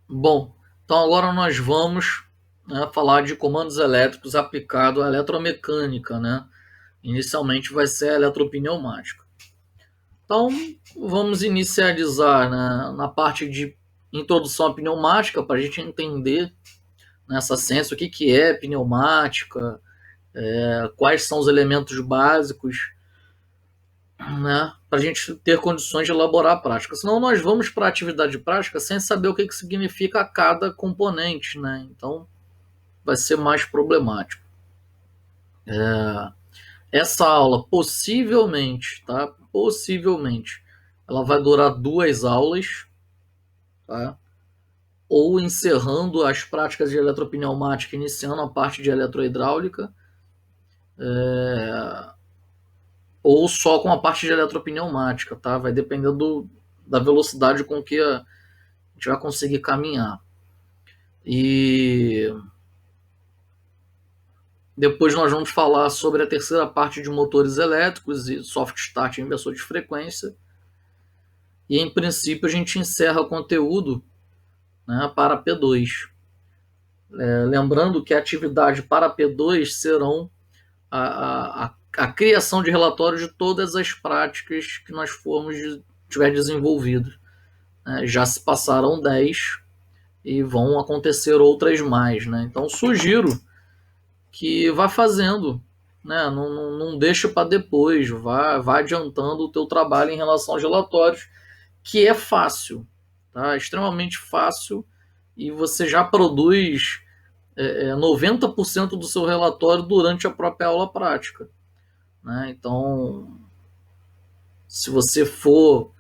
Bom, então agora nós vamos, né, falar de comandos elétricos aplicados à eletromecânica, né? Inicialmente vai ser a eletropneumática. Então, vamos inicializar, né, na parte de introdução à pneumática, para a gente entender nessa ciência o que é pneumática, quais são os elementos básicos, né, para a gente ter condições de elaborar a prática. Senão nós vamos para a atividade prática sem saber o que significa cada componente, né? Então vai ser mais problemático. Essa aula possivelmente, tá? Possivelmente, ela vai durar 2 aulas, tá? Ou encerrando as práticas de eletropneumática, iniciando a parte de eletrohidráulica, ou só com a parte de eletropneumática, tá? Vai depender da velocidade com que a gente vai conseguir caminhar. E depois nós vamos falar sobre a terceira parte de motores elétricos e soft start inversor de frequência. E em princípio a gente encerra o conteúdo, né, para P2. Lembrando que a atividade para P2 serão a criação de relatórios de todas as práticas que nós tiver desenvolvido. Já se passaram 10 e vão acontecer outras mais, né? Então sugiro que vá fazendo, né? Não deixe para depois, vá adiantando o teu trabalho em relação aos relatórios, que é fácil, tá? Extremamente fácil, e você já produz 90% do seu relatório durante a própria aula prática, né? Então, se você for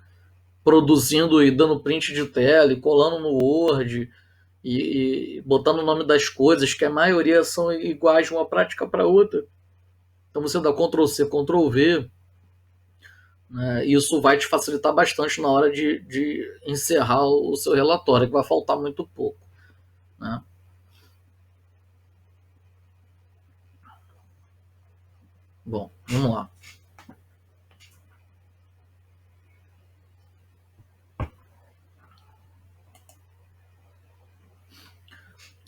produzindo e dando print de tela e colando no Word e botando o nome das coisas, que a maioria são iguais de uma prática para outra, então você dá Ctrl+C, Ctrl+V, né? Isso vai te facilitar bastante na hora de encerrar o seu relatório, que vai faltar muito pouco, né? Bom, vamos lá.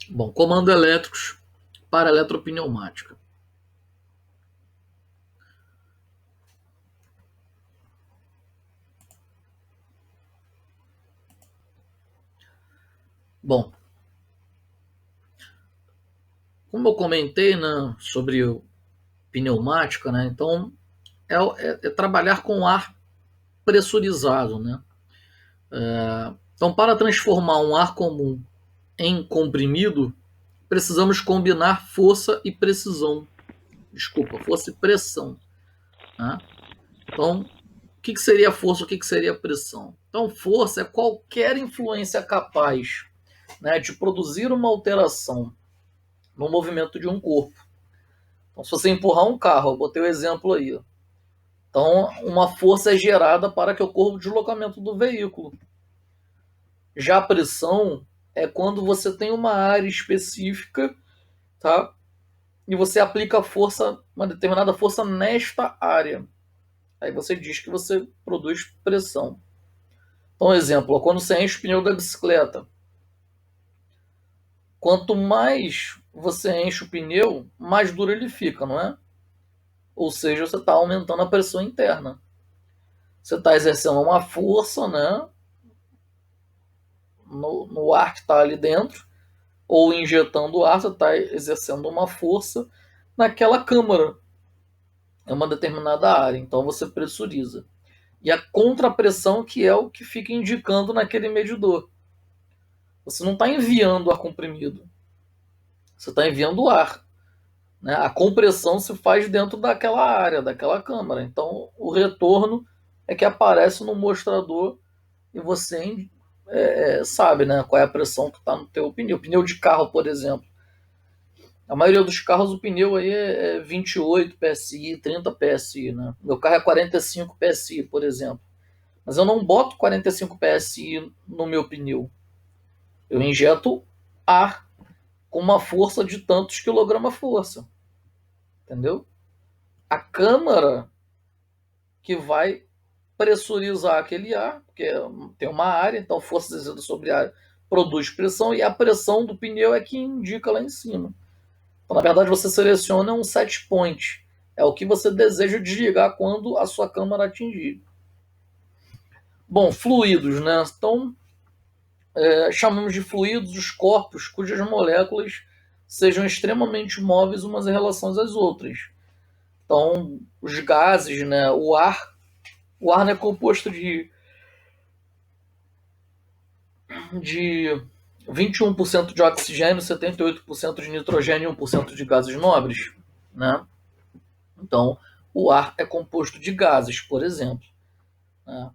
Bom, comando elétricos para eletropneumática. Bom, como eu comentei, né, sobre pneumática, né, então é trabalhar com ar pressurizado, né? Então, para transformar um ar comum em comprimido, precisamos combinar força e precisão. Desculpa, força e pressão, né? Então, o que seria força, o que seria pressão? Então, força é qualquer influência capaz, né, de produzir uma alteração no movimento de um corpo. Então, se você empurrar um carro, eu botei o exemplo aí. Então, uma força é gerada para que ocorra o deslocamento do veículo. Já a pressão é quando você tem uma área específica, tá? E você aplica força, uma determinada força nesta área. Aí você diz que você produz pressão. Então, exemplo, quando você enche o pneu da bicicleta, quanto mais você enche o pneu, mais duro ele fica, não é? Ou seja, você está aumentando a pressão interna. Você está exercendo uma força, né, no ar que está ali dentro, ou injetando ar, você está exercendo uma força naquela câmara, em uma determinada área. Então você pressuriza. E a contrapressão, que é o que fica indicando naquele medidor. Você não está enviando ar comprimido, você está enviando ar. Né? A compressão se faz dentro daquela área, daquela câmara. Então o retorno é que aparece no mostrador e você sabe, né, qual é a pressão que está no teu pneu. Pneu de carro, por exemplo. A maioria dos carros, o pneu aí é 28 PSI, 30 PSI. Né? Meu carro é 45 PSI, por exemplo. Mas eu não boto 45 PSI no meu pneu. Eu injeto ar com uma força de tantos quilograma-força. Entendeu? A câmara que vai pressurizar aquele ar, porque tem uma área, então força exercida sobre a área produz pressão, e a pressão do pneu é que indica lá em cima. Então, na verdade, você seleciona um set point, é o que você deseja desligar quando a sua câmara atingir. Bom, fluidos, né? Então, chamamos de fluidos os corpos cujas moléculas sejam extremamente móveis umas em relação às outras. Então, os gases, né? O ar é composto de 21% de oxigênio, 78% de nitrogênio e 1% de gases nobres, né? Então, o ar é composto de gases, por exemplo, né?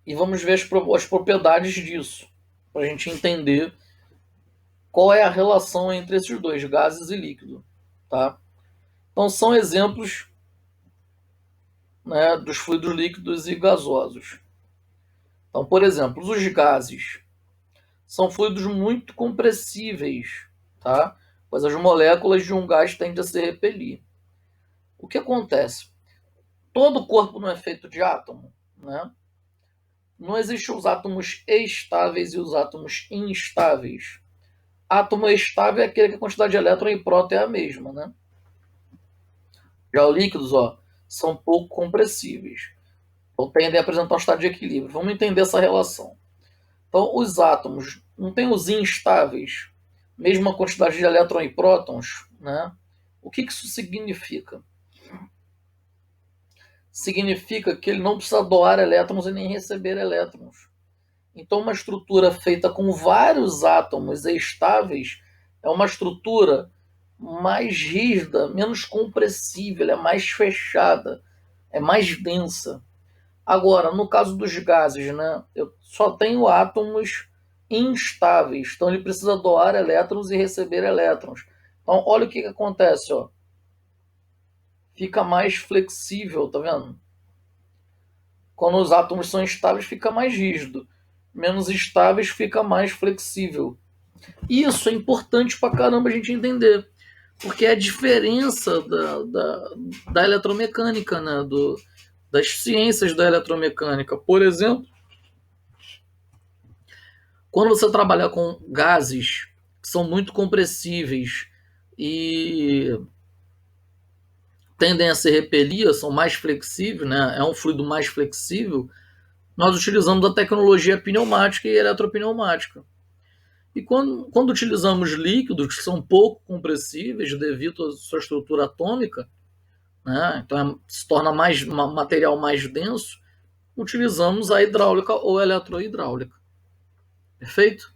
E vamos ver as propriedades disso, para a gente entender qual é a relação entre esses dois, gases e líquido. Tá? Então, são exemplos, né, dos fluidos líquidos e gasosos. Então, por exemplo, os gases são fluidos muito compressíveis, tá? Pois as moléculas de um gás tendem a se repelir. O que acontece? Todo corpo não é feito de átomo, né? Não existem os átomos estáveis e os átomos instáveis. Átomo estável é aquele que a quantidade de elétron e próton é a mesma, né? Já os líquidos, são pouco compressíveis. Então tendem a apresentar um estado de equilíbrio. Vamos entender essa relação. Então, os átomos não têm os instáveis, mesma quantidade de elétrons e prótons, né? O que isso significa? Significa que ele não precisa doar elétrons e nem receber elétrons. Então, uma estrutura feita com vários átomos estáveis é uma estrutura mais rígida, menos compressível, é mais fechada, é mais densa. Agora, no caso dos gases, né, eu só tenho átomos instáveis, então ele precisa doar elétrons e receber elétrons. Então, olha o que acontece, fica mais flexível, tá vendo? Quando os átomos são estáveis, fica mais rígido. Menos estáveis, fica mais flexível. Isso é importante pra caramba a gente entender, porque é a diferença da eletromecânica, né, das ciências da eletromecânica. Por exemplo, quando você trabalha com gases que são muito compressíveis e tendem a se repelir, são mais flexíveis, né? É um fluido mais flexível, nós utilizamos a tecnologia pneumática e eletropneumática. E quando utilizamos líquidos que são pouco compressíveis devido à sua estrutura atômica, né? Então se torna um material mais denso, utilizamos a hidráulica ou eletrohidráulica. Perfeito?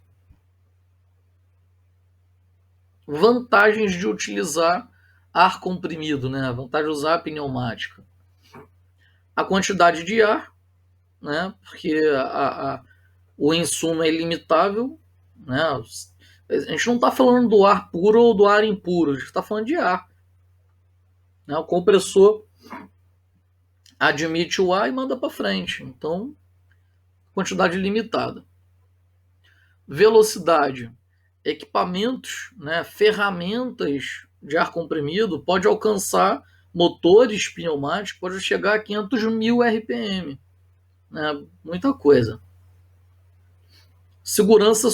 Vantagens de utilizar ar comprimido, né? A vantagem de usar a pneumática. A quantidade de ar, né? Porque o insumo é ilimitável, né? A gente não está falando do ar puro ou do ar impuro, a gente está falando de ar. Né? O compressor admite o ar e manda para frente. Então, quantidade limitada. Velocidade. Equipamentos, né? Ferramentas de ar comprimido pode alcançar motores pneumáticos, pode chegar a 500.000 RPM. Né? Muita coisa. Segurança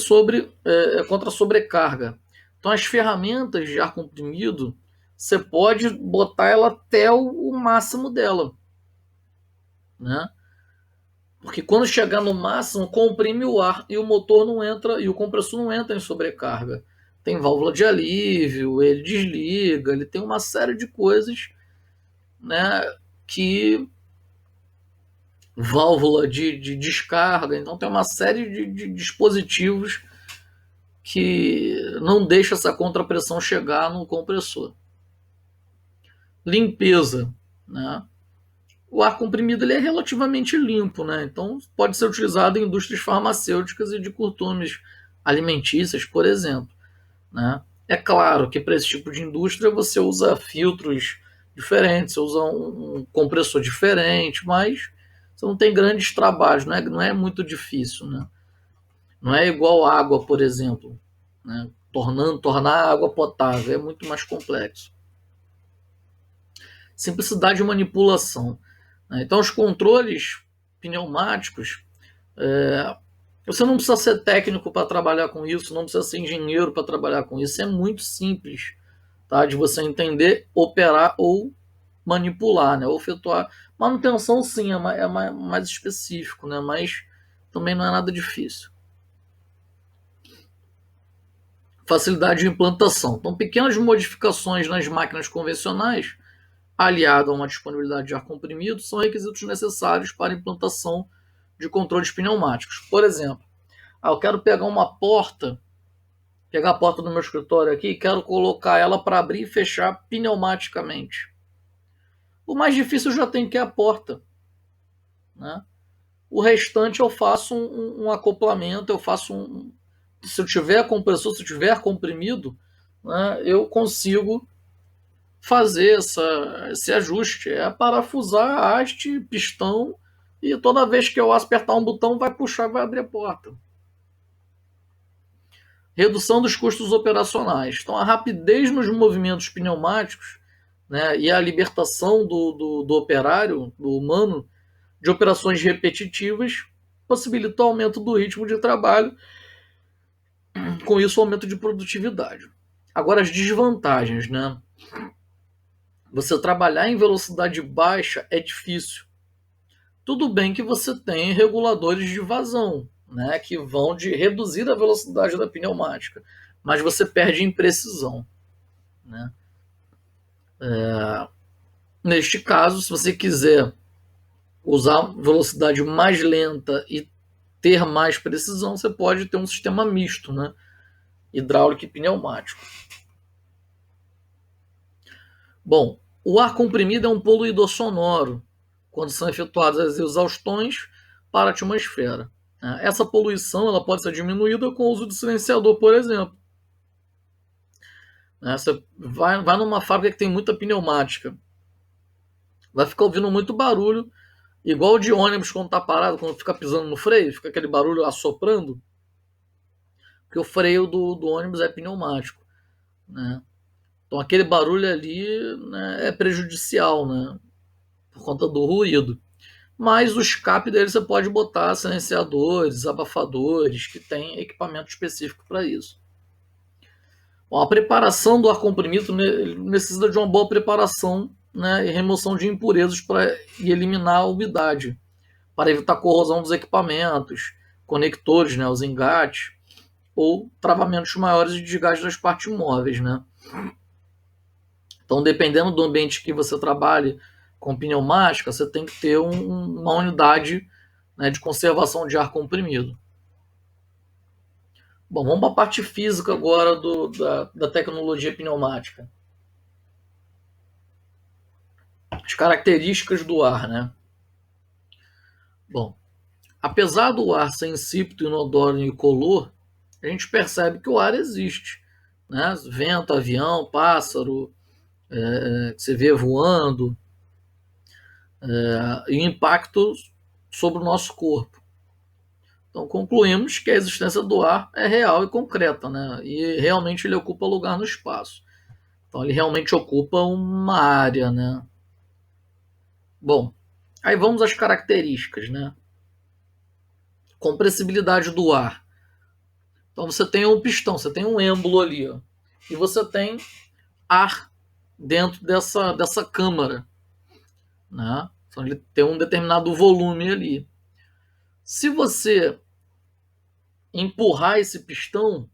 contra sobrecarga. Então, as ferramentas de ar comprimido, você pode botar ela até o máximo dela. Né? Porque quando chegar no máximo, comprime o ar e o motor não entra, e o compressor não entra em sobrecarga. Tem válvula de alívio, ele desliga, ele tem uma série de coisas, né, que válvula de descarga, então tem uma série de dispositivos que não deixa essa contrapressão chegar no compressor. Limpeza, né? O ar comprimido ele é relativamente limpo, né? Então pode ser utilizado em indústrias farmacêuticas e de curtumes alimentícias, por exemplo. Né? É claro que para esse tipo de indústria você usa filtros diferentes, você usa um compressor diferente, mas você não tem grandes trabalhos, não é muito difícil. Né? Não é igual água, por exemplo. Né? tornar a água potável. É muito mais complexo. Simplicidade de manipulação. Então, os controles pneumáticos, você não precisa ser técnico para trabalhar com isso, não precisa ser engenheiro para trabalhar com isso. É muito simples, tá? De você entender, operar ou manipular, né? Ou efetuar. Manutenção, sim, é mais específico, né? Mas também não é nada difícil. Facilidade de implantação. Então, pequenas modificações nas máquinas convencionais, aliado a uma disponibilidade de ar comprimido, são requisitos necessários para a implantação de controles pneumáticos. Por exemplo, eu quero pegar a porta do meu escritório aqui e quero colocar ela para abrir e fechar pneumaticamente. O mais difícil eu já tem que é a porta, né? O restante eu faço um acoplamento, se eu tiver compressor, se eu tiver comprimido, né, eu consigo fazer esse ajuste. É parafusar a haste, pistão, e toda vez que eu apertar um botão, vai puxar e vai abrir a porta. Redução dos custos operacionais. Então, a rapidez nos movimentos pneumáticos, né, e a libertação do operário, do humano, de operações repetitivas, possibilita o aumento do ritmo de trabalho, com isso o aumento de produtividade. Agora, as desvantagens, né? Você trabalhar em velocidade baixa é difícil. Tudo bem que você tem reguladores de vazão, né, que vão reduzir a velocidade da pneumática, mas você perde em precisão, né? Neste caso, se você quiser usar velocidade mais lenta e ter mais precisão, você pode ter um sistema misto, né, hidráulico e pneumático. Bom, o ar comprimido é um poluidor sonoro quando são efetuadas as exaustões para a atmosfera. Essa poluição ela pode ser diminuída com o uso de silenciador, por exemplo. Você vai numa fábrica que tem muita pneumática, vai ficar ouvindo muito barulho, igual de ônibus quando está parado, quando fica pisando no freio, fica aquele barulho assoprando, porque o freio do ônibus é pneumático, né? Então aquele barulho ali, né, é prejudicial, né, por conta do ruído. Mas o escape dele você pode botar silenciadores, abafadores, que tem equipamento específico para isso. Bom, a preparação do ar comprimido necessita de uma boa preparação, né, e remoção de impurezas e eliminar a umidade, para evitar corrosão dos equipamentos, conectores, né, os engates, ou travamentos maiores de desgaste das partes móveis, né? Então, dependendo do ambiente que você trabalhe com pneumática, você tem que ter uma unidade, né, de conservação de ar comprimido. Bom, vamos para a parte física agora da tecnologia pneumática. As características do ar, né? Bom, apesar do ar ser insípido, inodoro e incolor, a gente percebe que o ar existe, né? Vento, avião, pássaro, que você vê voando, e impacto sobre o nosso corpo. Então concluímos que a existência do ar é real e concreta, né? E realmente ele ocupa lugar no espaço. Então ele realmente ocupa uma área, né? Bom, aí vamos às características, né? Compressibilidade do ar. Então você tem um pistão, você tem um êmbolo ali, ó, e você tem ar dentro dessa câmara, né? Então ele tem um determinado volume ali. Se você empurrar esse pistão,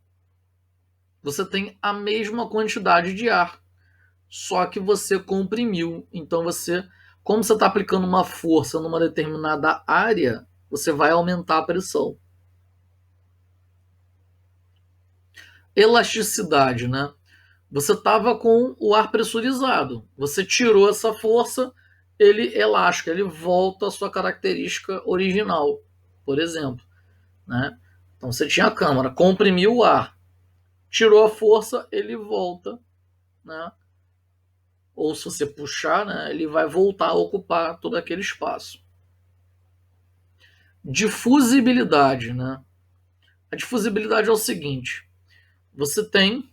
você tem a mesma quantidade de ar, só que você comprimiu. Então como você está aplicando uma força numa determinada área, você vai aumentar a pressão. Elasticidade, né? Você estava com o ar pressurizado, você tirou essa força, ele elástica, ele volta à sua característica original, por exemplo, né? Então você tinha a câmara, comprimiu o ar, tirou a força, ele volta, né? Ou se você puxar, né, ele vai voltar a ocupar todo aquele espaço. Difusibilidade, né? A difusibilidade é o seguinte: você tem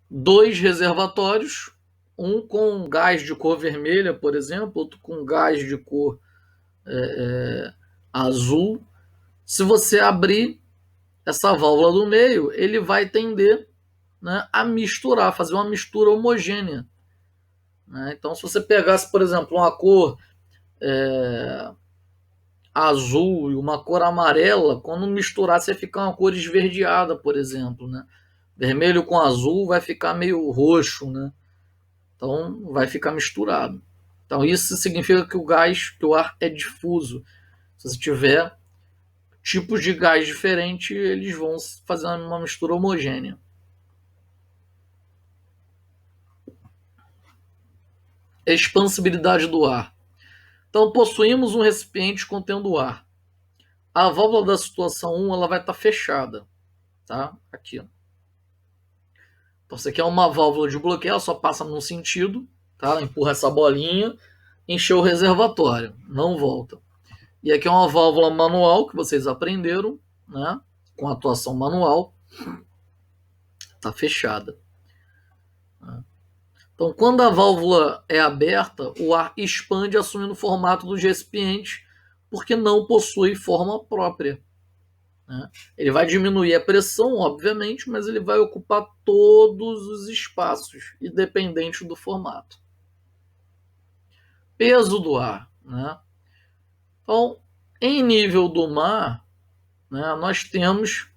dois reservatórios, um com gás de cor vermelha, por exemplo, outro com gás de cor azul. Se você abrir essa válvula do meio, ele vai tender, né, a misturar, fazer uma mistura homogênea. Né? Então, se você pegasse, por exemplo, uma cor azul e uma cor amarela, quando misturasse ia ficar uma cor esverdeada, por exemplo. Né? Vermelho com azul vai ficar meio roxo, né? Então vai ficar misturado. Então isso significa que o gás, que o ar é difuso. Se você tiver tipos de gás diferentes, eles vão fazer uma mistura homogênea. Expansibilidade do ar. Então possuímos um recipiente contendo ar. A válvula da situação 1 ela vai estar fechada. Tá? Aqui. Ó. Então você quer uma válvula de bloqueio, ela só passa num sentido. Tá? Ela empurra essa bolinha, encheu o reservatório. Não volta. E aqui é uma válvula manual que vocês aprenderam, né? Com atuação manual. Está fechada. Então, quando a válvula é aberta, o ar expande assumindo o formato dos recipientes, porque não possui forma própria. Né? Ele vai diminuir a pressão, obviamente, mas ele vai ocupar todos os espaços, independente do formato. Peso do ar. Né? Então, em nível do mar, né, nós temos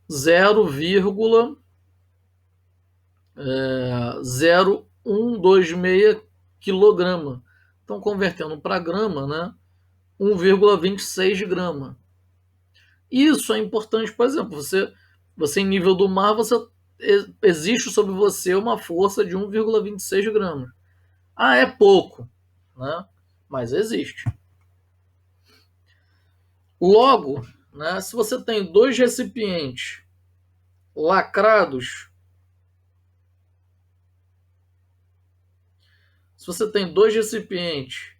0,0126 kg. Então, convertendo para grama, né, 1,26 grama. Isso é importante, por exemplo, você em nível do mar, existe sobre você uma força de 1,26 gramas. Ah, é pouco, né? Mas existe. Logo, né, se você tem dois recipientes lacrados, se você tem dois recipientes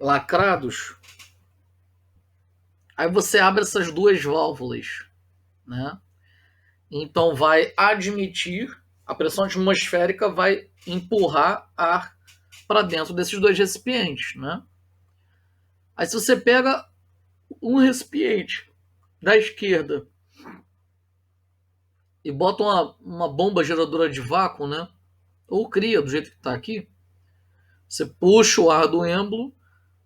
lacrados, aí você abre essas duas válvulas, né? Então vai admitir, a pressão atmosférica vai empurrar ar para dentro desses dois recipientes, né? Aí se você pega um recipiente da esquerda e bota uma bomba geradora de vácuo, né? Ou cria do jeito que está aqui, você puxa o ar do êmbolo,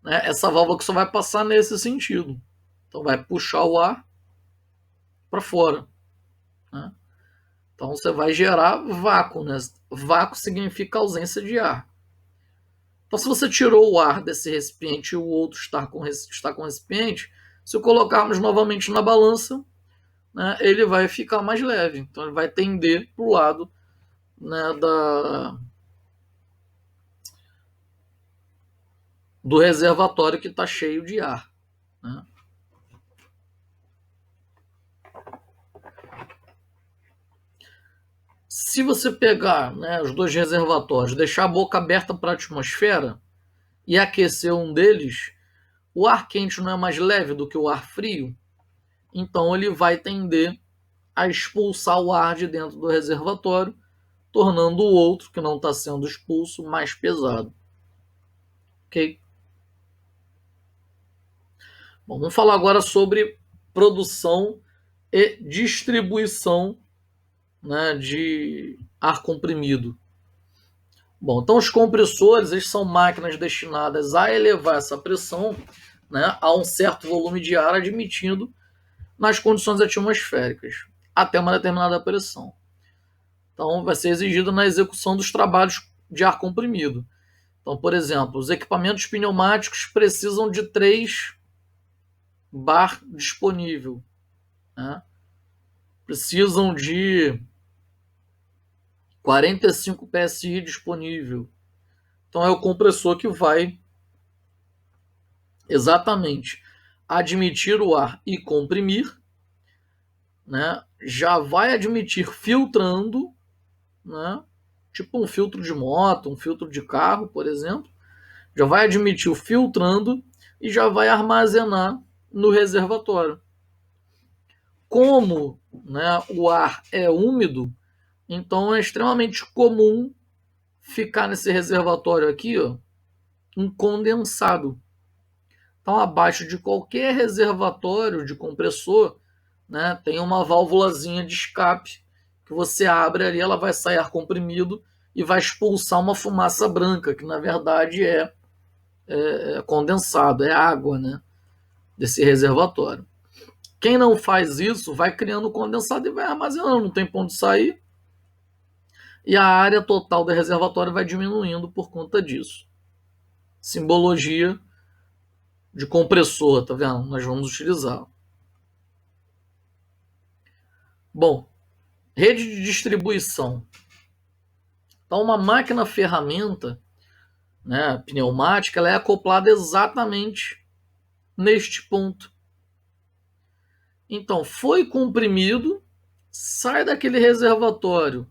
né? Essa válvula que só vai passar nesse sentido. Então vai puxar o ar para fora. Né? Então você vai gerar vácuo. Né? Vácuo significa ausência de ar. Então se você tirou o ar desse recipiente e o outro está com o recipiente, se colocarmos novamente na balança, né, ele vai ficar mais leve. Então ele vai tender para o lado, né, do reservatório que está cheio de ar. Né? Se você pegar, né, os dois reservatórios, deixar a boca aberta para a atmosfera e aquecer um deles, o ar quente não é mais leve do que o ar frio, então ele vai tender a expulsar o ar de dentro do reservatório, tornando o outro, que não está sendo expulso, mais pesado. Ok? Bom, vamos falar agora sobre produção e distribuição, né, de ar comprimido. Bom, então os compressores, eles são máquinas destinadas a elevar essa pressão, né, a um certo volume de ar, admitindo nas condições atmosféricas, até uma determinada pressão. Então vai ser exigido na execução dos trabalhos de ar comprimido. Então, por exemplo, os equipamentos pneumáticos precisam de 3 bar disponível. Né? Precisam de 45 PSI disponível. Então é o compressor que vai exatamente admitir o ar e comprimir, né? Já vai admitir filtrando, né? Tipo um filtro de moto, um filtro de carro, por exemplo, já vai admitir o filtrando, e já vai armazenar no reservatório. Como, né, o ar é úmido, então é extremamente comum ficar nesse reservatório aqui, ó, um condensado. Então, abaixo de qualquer reservatório de compressor, né, tem uma válvulazinha de escape que você abre ali, ela vai sair ar comprimido e vai expulsar uma fumaça branca, que na verdade é condensado, é água, né, desse reservatório. Quem não faz isso vai criando condensado e vai armazenando, não tem ponto de sair, e a área total do reservatório vai diminuindo por conta disso. Simbologia de compressor, tá vendo? Nós vamos utilizar. Bom, rede de distribuição. Então, uma máquina ferramenta, né, pneumática, ela é acoplada exatamente neste ponto. Então, foi comprimido, sai daquele reservatório,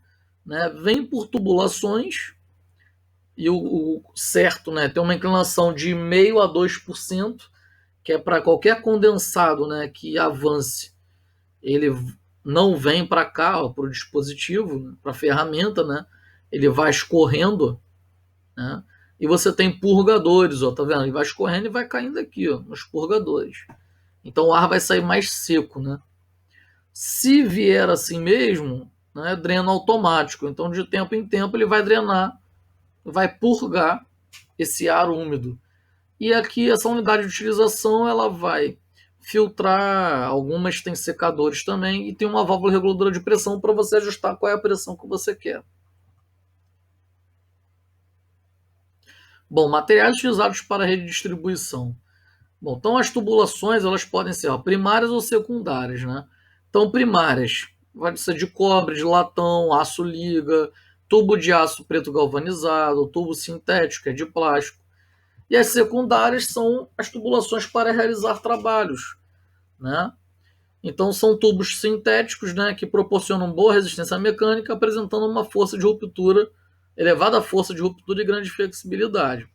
né, vem por tubulações, e o certo, né, tem uma inclinação de 0,5% a 2%, que é para qualquer condensado, né, que avance, ele não vem para cá, para o dispositivo, para a ferramenta, né, ele vai escorrendo, né, e você tem purgadores, ó, tá vendo? Ele vai escorrendo e vai caindo aqui, ó, nos purgadores. Então o ar vai sair mais seco, né? Se vier assim mesmo, né, dreno automático. Então de tempo em tempo ele vai drenar, vai purgar esse ar úmido. E aqui essa unidade de utilização ela vai filtrar, algumas tem secadores também e tem uma válvula reguladora de pressão para você ajustar qual é a pressão que você quer. Bom, materiais utilizados para a rede de distribuição. Bom, então as tubulações elas podem ser, ó, primárias ou secundárias, né? Então primárias, vai ser de cobre, de latão, aço liga, tubo de aço preto galvanizado, tubo sintético, que é de plástico. E as secundárias são as tubulações para realizar trabalhos, né? Então são tubos sintéticos, né, que proporcionam boa resistência mecânica, apresentando uma força de ruptura, elevada força de ruptura e grande flexibilidade,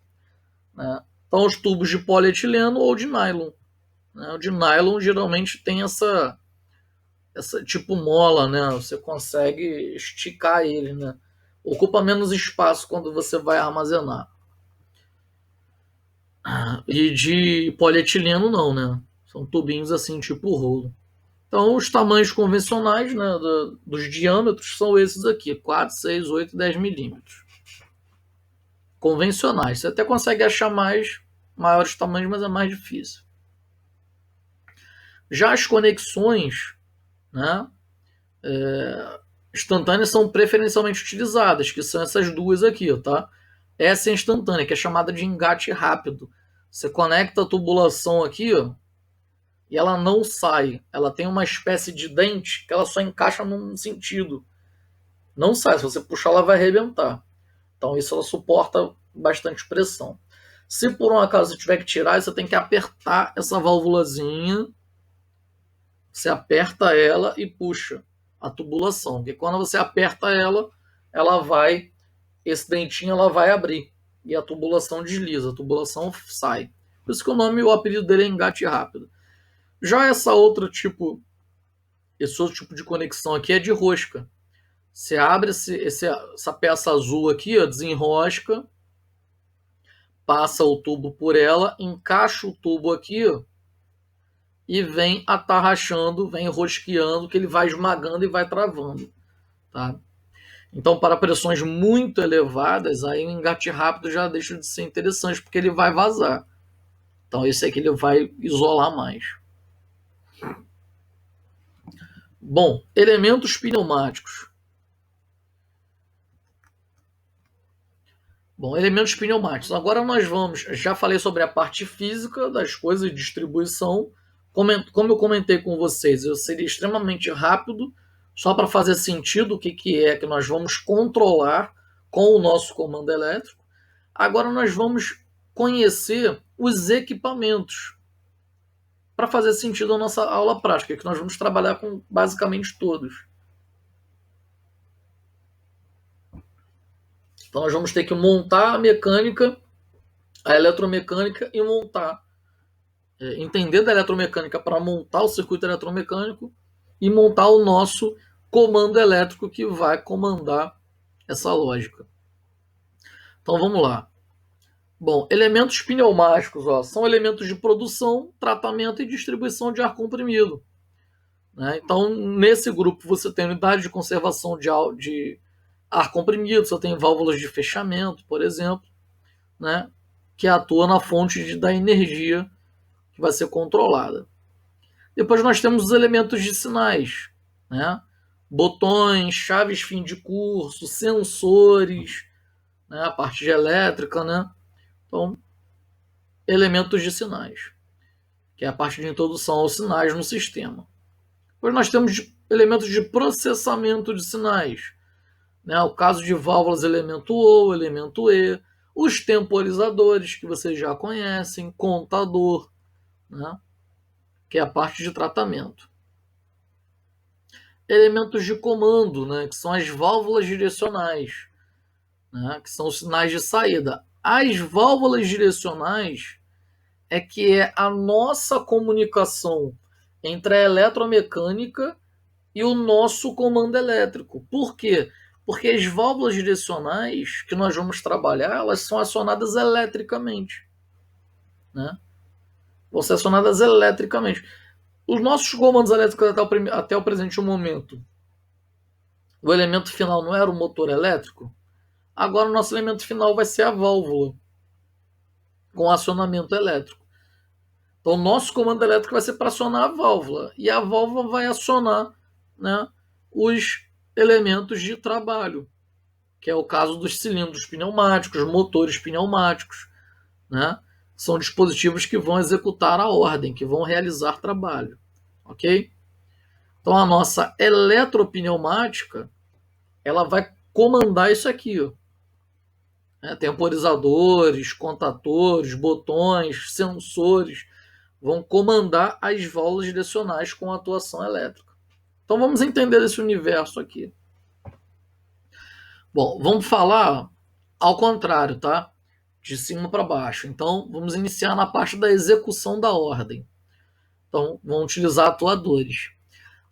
né? Então os tubos de polietileno ou de nylon, né? O de nylon geralmente tem essa tipo mola, né? Você consegue esticar ele, né? Ocupa menos espaço quando você vai armazenar. E de polietileno não, né? São tubinhos assim, tipo rolo. Então, os tamanhos convencionais, né, dos diâmetros são esses aqui: 4, 6, 8 e 10 milímetros. Convencionais. Você até consegue achar maiores tamanhos, mas é mais difícil. Já as conexões, né, instantâneas são preferencialmente utilizadas, que são essas duas aqui, tá? Essa é instantânea, que é chamada de engate rápido. Você conecta a tubulação aqui, ó, e ela não sai. Ela tem uma espécie de dente que ela só encaixa num sentido. Não sai, se você puxar ela vai arrebentar. Então isso ela suporta bastante pressão. Se por um acaso você tiver que tirar, você tem que apertar essa válvulazinha. Você aperta ela e puxa a tubulação. Porque quando você aperta ela, ela vai, esse dentinho ela vai abrir. E a tubulação desliza, a tubulação sai. Por isso que o nome, o apelido dele é engate rápido. Já esse outro tipo de conexão aqui é de rosca. Você abre essa peça azul aqui, ó, desenrosca, passa o tubo por ela, encaixa o tubo aqui, ó, e vem atarrachando, vem rosqueando, que ele vai esmagando e vai travando, tá? Então, para pressões muito elevadas, aí o engate rápido já deixa de ser interessante, porque ele vai vazar. Então, esse aqui ele vai isolar mais. Bom, elementos pneumáticos. Bom, elementos pneumáticos. Agora nós vamos. Já falei sobre a parte física das coisas de distribuição. Como eu comentei com vocês, eu seria extremamente rápido, só para fazer sentido o que é que nós vamos controlar com o nosso comando elétrico. Agora nós vamos conhecer os equipamentos para fazer sentido a nossa aula prática, que nós vamos trabalhar com basicamente todos. Então nós vamos ter que montar a mecânica, a eletromecânica e montar entender da eletromecânica para montar o circuito eletromecânico e montar o nosso comando elétrico que vai comandar essa lógica. Então vamos lá. Bom, elementos pneumáticos, ó, são elementos de produção, tratamento e distribuição de ar comprimido. Né? Então, nesse grupo, você tem unidade de conservação de ar comprimido, você tem válvulas de fechamento, por exemplo, né? Que atua na fonte da energia que vai ser controlada. Depois nós temos os elementos de sinais, né? Botões, chaves fim de curso, sensores, né? A parte de elétrica, né? Então, elementos de sinais, que é a parte de introdução aos sinais no sistema. Depois nós temos elementos de processamento de sinais, né? O caso de válvulas, elemento O, elemento E, os temporizadores, que vocês já conhecem, contador, né? Que é a parte de tratamento. Elementos de comando, né? Que são as válvulas direcionais, né? Que são os sinais de saída. As válvulas direcionais que é a nossa comunicação entre a eletromecânica e o nosso comando elétrico. Por quê? Porque as válvulas direcionais que nós vamos trabalhar, elas são acionadas eletricamente, né? Vão ser acionadas eletricamente. Os nossos comandos elétricos até o presente momento, o elemento final não era o motor elétrico? Agora o nosso elemento final vai ser a válvula com acionamento elétrico. Então, o nosso comando elétrico vai ser para acionar a válvula. E a válvula vai acionar, né, os elementos de trabalho, que é o caso dos cilindros pneumáticos, motores pneumáticos. Né? São dispositivos que vão executar a ordem, que vão realizar trabalho. Ok? Então, a nossa eletropneumática ela vai comandar isso aqui. Ó. Temporizadores, contatores, botões, sensores vão comandar as válvulas direcionais com atuação elétrica. Então vamos entender esse universo aqui. Bom, vamos falar ao contrário, tá? De cima para baixo. Então vamos iniciar na parte da execução da ordem. Então vamos utilizar atuadores.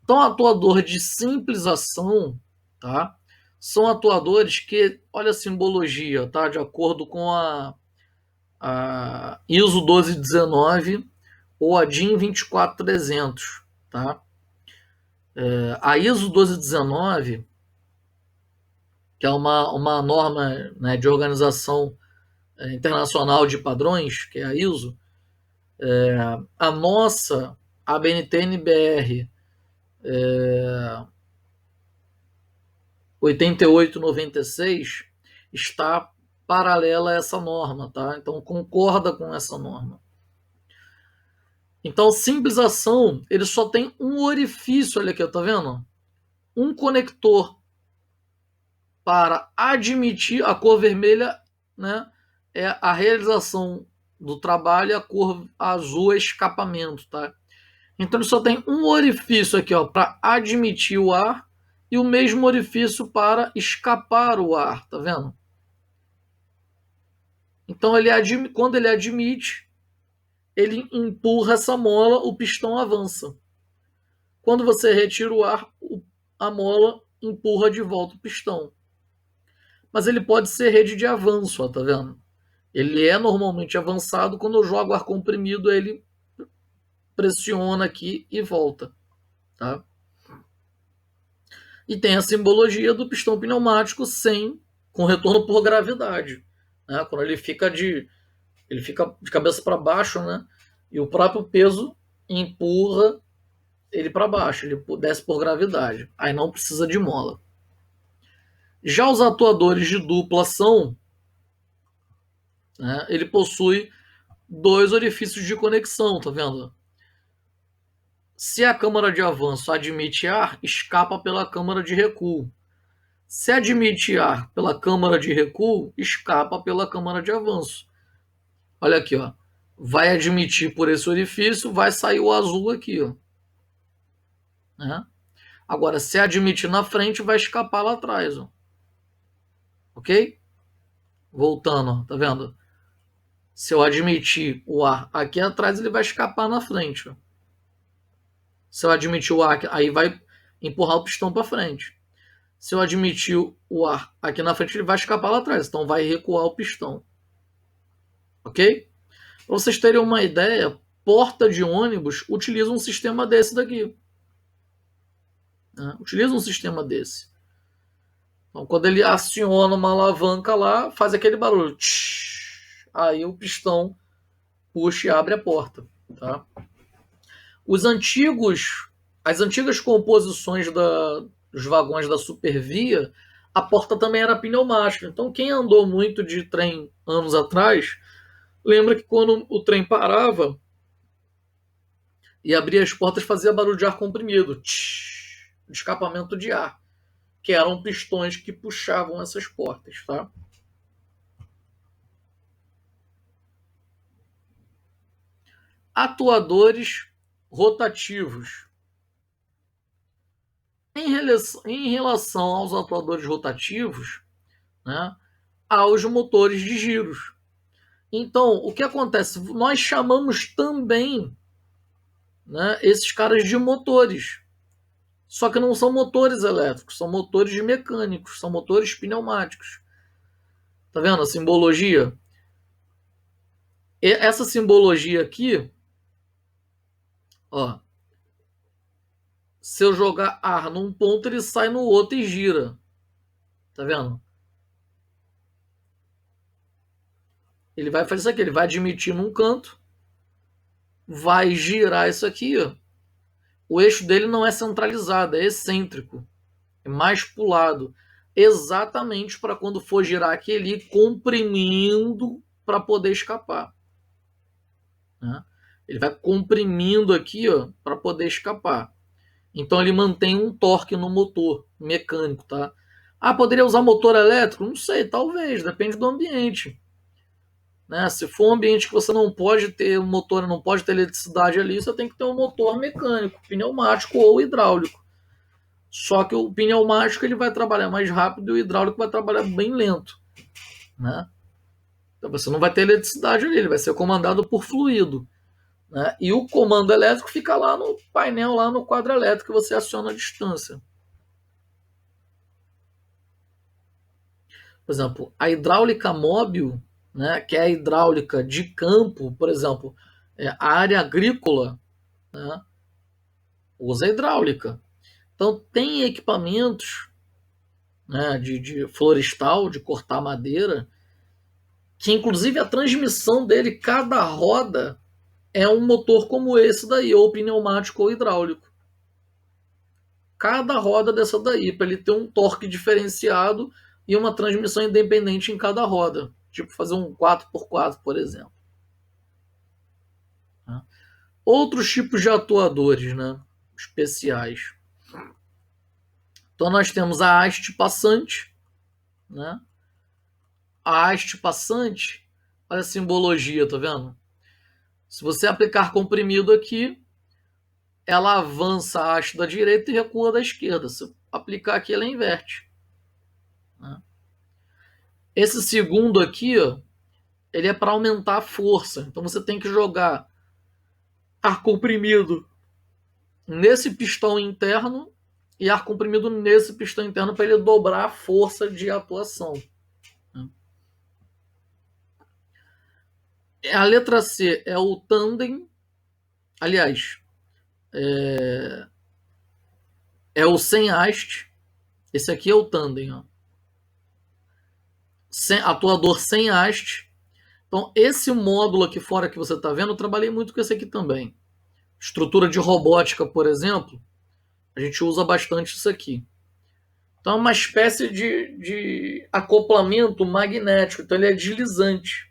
Então atuador de simples ação, tá? São atuadores que, olha a simbologia, tá? De acordo com a ISO 1219 ou a DIN 24300, tá? A ISO 1219, que é uma norma, né, de organização internacional de padrões, que é a ISO, a nossa, a BNT-NBR 8896, está paralela a essa norma, tá? Então concorda com essa norma. Então, simples ação, ele só tem um orifício, olha aqui, tá vendo? Um conector para admitir a cor vermelha, né? É a realização do trabalho, e a cor azul é escapamento, tá? Então ele só tem um orifício aqui, ó, para admitir o ar e o mesmo orifício para escapar o ar, tá vendo? Então quando ele admite, ele empurra essa mola, o pistão avança. Quando você retira o ar, a mola empurra de volta o pistão. Mas ele pode ser rede de avanço, ó, tá vendo? Ele é normalmente avançado, quando eu jogo ar comprimido, ele pressiona aqui e volta, tá? E tem a simbologia do pistão pneumático com retorno por gravidade, né? Quando ele fica de cabeça para baixo, né? E o próprio peso empurra ele para baixo, ele desce por gravidade. Aí não precisa de mola. Já os atuadores de dupla ação, né? Ele possui dois orifícios de conexão, tá vendo? Se a câmara de avanço admite ar, escapa pela câmara de recuo. Se admite ar pela câmara de recuo, escapa pela câmara de avanço. Olha aqui, ó. Vai admitir por esse orifício, vai sair o azul aqui, ó. Né? Agora, se admitir na frente, vai escapar lá atrás, ó. Ok? Voltando, ó. Tá vendo? Se eu admitir o ar aqui atrás, ele vai escapar na frente. Ó. Se eu admitir o ar, aí vai empurrar o pistão para frente. Se eu admitir o ar aqui na frente, ele vai escapar lá atrás. Então vai recuar o pistão. Ok? Para vocês terem uma ideia, porta de ônibus utiliza um sistema desse daqui. Né? Utiliza um sistema desse. Então, quando ele aciona uma alavanca lá, faz aquele barulho. Aí o pistão puxa e abre a porta. Tá? As antigas composições dos vagões da Supervia, a porta também era pneumática. Então, quem andou muito de trem anos atrás, lembra que quando o trem parava e abria as portas, fazia barulho de ar comprimido, de escapamento de ar, que eram pistões que puxavam essas portas, tá? Atuadores rotativos. Em relação aos atuadores rotativos, né, aos motores de giros. Então, o que acontece? Nós chamamos também, né, esses caras de motores. Só que não são motores elétricos, são motores mecânicos, são motores pneumáticos. Tá vendo a simbologia? Essa simbologia aqui, ó, se eu jogar ar num ponto, ele sai no outro e gira. Tá vendo? Ele vai fazer isso aqui, ele vai admitir num canto, vai girar isso aqui, ó. O eixo dele não é centralizado, é excêntrico, é mais pulado, exatamente para quando for girar aqui, ele ir comprimindo para poder escapar. Né? Ele vai comprimindo aqui para poder escapar. Então ele mantém um torque no motor mecânico, tá? Ah, poderia usar motor elétrico? Não sei, talvez, depende do ambiente. Né? Se for um ambiente que você não pode ter um motor, não pode ter eletricidade ali, você tem que ter um motor mecânico, pneumático ou hidráulico. Só que o pneumático ele vai trabalhar mais rápido e o hidráulico vai trabalhar bem lento. Né? Então você não vai ter eletricidade ali, ele vai ser comandado por fluido. Né? E o comando elétrico fica lá no painel, lá no quadro elétrico que você aciona à distância. Por exemplo, a hidráulica móvel, né, que é a hidráulica de campo, por exemplo, a área agrícola, né, usa hidráulica. Então, tem equipamentos, né, de florestal, de cortar madeira, que inclusive a transmissão dele, cada roda, é um motor como esse daí, ou pneumático ou hidráulico. Cada roda dessa daí, para ele ter um torque diferenciado e uma transmissão independente em cada roda. Tipo fazer um 4x4, por exemplo. Outros tipos de atuadores, né, especiais. Então nós temos a haste passante. Né? A haste passante, olha a simbologia, tá vendo? Se você aplicar comprimido aqui, ela avança a haste da direita e recua da esquerda. Se aplicar aqui, ela inverte. Né? Esse segundo aqui, ó, ele é para aumentar a força. Então você tem que jogar ar comprimido nesse pistão interno e ar comprimido nesse pistão interno para ele dobrar a força de atuação. A letra C é o tandem. Aliás, é o sem haste. Esse aqui é o tandem. Ó. Atuador sem haste. Então, esse módulo aqui fora que você está vendo, eu trabalhei muito com esse aqui também. Estrutura de robótica, por exemplo, a gente usa bastante isso aqui. Então, é uma espécie de acoplamento magnético. Então, ele é deslizante.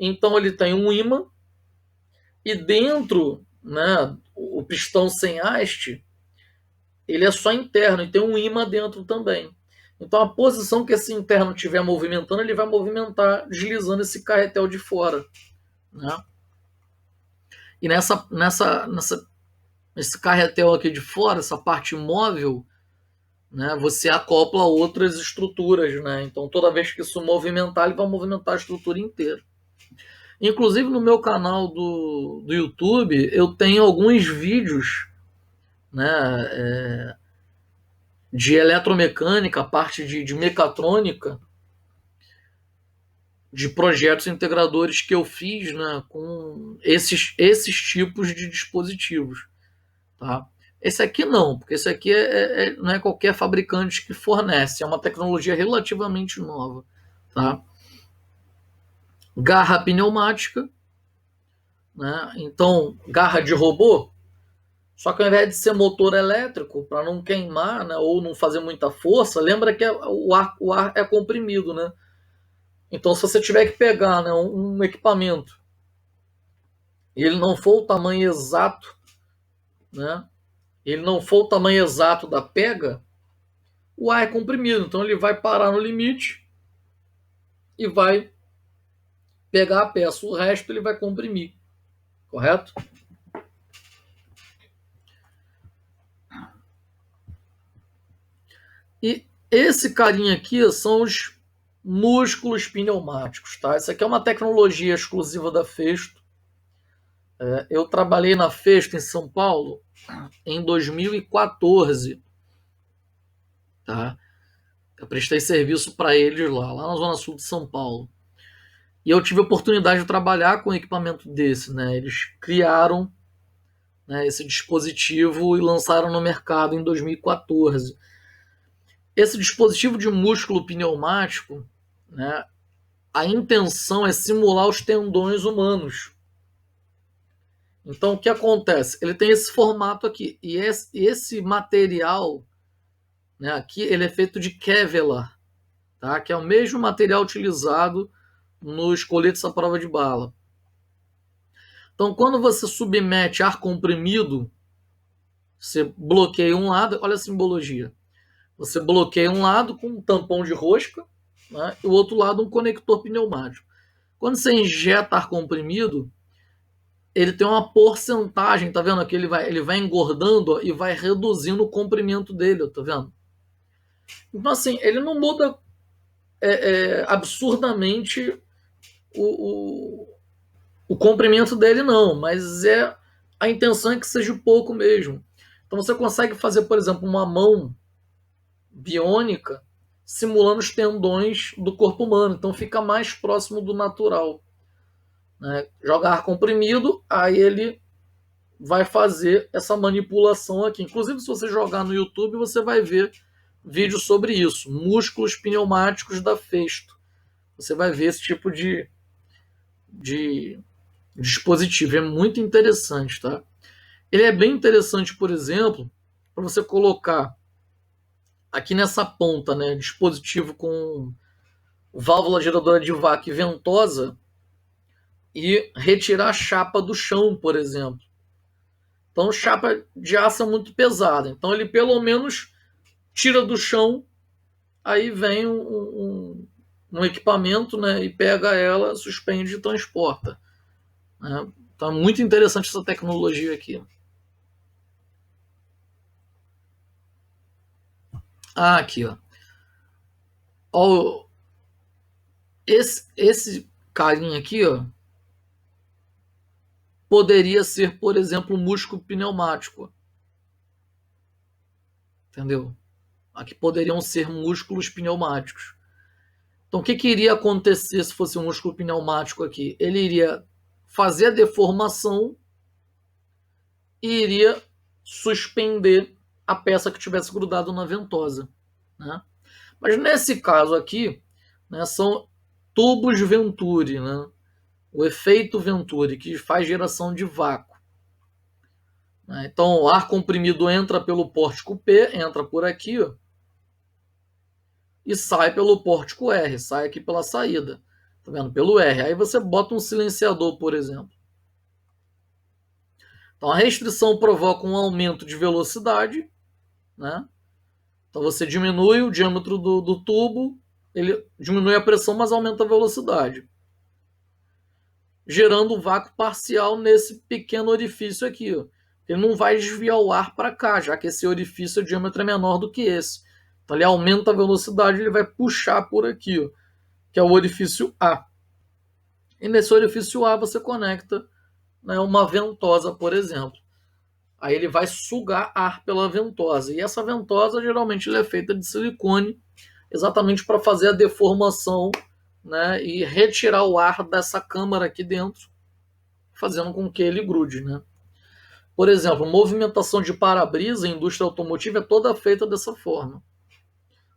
Então, ele tem um ímã e dentro, né, o pistão sem haste, ele é só interno e tem um ímã dentro também. Então, a posição que esse interno estiver movimentando, ele vai movimentar deslizando esse carretel de fora. Né? E nesse carretel aqui de fora, essa parte móvel, né, você acopla outras estruturas. Né? Então, toda vez que isso movimentar, ele vai movimentar a estrutura inteira. Inclusive no meu canal do YouTube eu tenho alguns vídeos, né, de eletromecânica, parte de mecatrônica, de projetos integradores que eu fiz, né, com esses tipos de dispositivos. Tá? Esse aqui não, porque esse aqui não é qualquer fabricante que fornece, é uma tecnologia relativamente nova. Tá? Garra pneumática, né? Então, garra de robô, só que ao invés de ser motor elétrico, para não queimar, né, ou não fazer muita força, lembra que o ar é comprimido. Né? Então, se você tiver que pegar, né, um equipamento e ele não for o tamanho exato, né, ele não for o tamanho exato da pega, o ar é comprimido. Então, ele vai parar no limite e vai pegar a peça. O resto ele vai comprimir. Correto? E esse carinha aqui são os músculos pneumáticos. Tá? Essa aqui é uma tecnologia exclusiva da Festo. Eu trabalhei na Festo em São Paulo em 2014. Tá? Eu prestei serviço para eles lá na Zona Sul de São Paulo. E eu tive a oportunidade de trabalhar com um equipamento desse. Né? Eles criaram, né, esse dispositivo e lançaram no mercado em 2014. Esse dispositivo de músculo pneumático, né, a intenção é simular os tendões humanos. Então, o que acontece? Ele tem esse formato aqui. E esse material, né, aqui, ele é feito de Kevlar, tá? Que é o mesmo material utilizado nos coletes à prova de bala. Então, quando você submete ar comprimido, você bloqueia um lado, olha a simbologia. Você bloqueia um lado com um tampão de rosca, né, e o outro lado um conector pneumático. Quando você injeta ar comprimido, ele tem uma porcentagem, tá vendo? Que ele vai engordando, ó, e vai reduzindo o comprimento dele, ó, tá vendo? Então, assim, ele não muda absurdamente o, o, o comprimento dele, não, mas a intenção é que seja pouco mesmo. Então, você consegue fazer, por exemplo, uma mão biônica simulando os tendões do corpo humano, então fica mais próximo do natural. Né? Joga ar comprimido, aí ele vai fazer essa manipulação aqui. Inclusive, se você jogar no YouTube, você vai ver vídeos sobre isso. Músculos pneumáticos da Festo. Você vai ver esse tipo de dispositivo. É muito interessante, tá? Ele é bem interessante, por exemplo, para você colocar aqui nessa ponta, né, dispositivo com válvula geradora de vácuo e ventosa e retirar a chapa do chão, por exemplo. Então, chapa de aço é muito pesada. Então, ele pelo menos tira do chão, aí vem um equipamento, né, e pega ela, suspende e transporta. Né? Então, é muito interessante essa tecnologia aqui. Ah, aqui, ó. Ó, esse carinha aqui, ó, poderia ser, por exemplo, um músculo pneumático. Entendeu? Aqui poderiam ser músculos pneumáticos. Então, o que, que iria acontecer se fosse um músculo pneumático aqui? Ele iria fazer a deformação e iria suspender a peça que tivesse grudado na ventosa. Né? Mas nesse caso aqui, né, são tubos Venturi, né? O efeito Venturi, que faz geração de vácuo. Né? Então, o ar comprimido entra pelo pórtico P, entra por aqui, ó, e sai pelo pórtico R, sai aqui pela saída. Tá vendo? Pelo R. Aí você bota um silenciador, por exemplo. Então, a restrição provoca um aumento de velocidade, né? Então, você diminui o diâmetro do tubo, ele diminui a pressão, mas aumenta a velocidade, gerando um vácuo parcial nesse pequeno orifício aqui. Ó. Ele não vai desviar o ar para cá, já que esse orifício, o diâmetro é menor do que esse. Então, ele aumenta a velocidade, ele vai puxar por aqui, ó, que é o orifício A. E nesse orifício A você conecta, né, uma ventosa, por exemplo. Aí ele vai sugar ar pela ventosa. E essa ventosa geralmente é feita de silicone, exatamente para fazer a deformação, né, e retirar o ar dessa câmara aqui dentro, fazendo com que ele grude, né? Por exemplo, movimentação de para-brisa em indústria automotiva é toda feita dessa forma.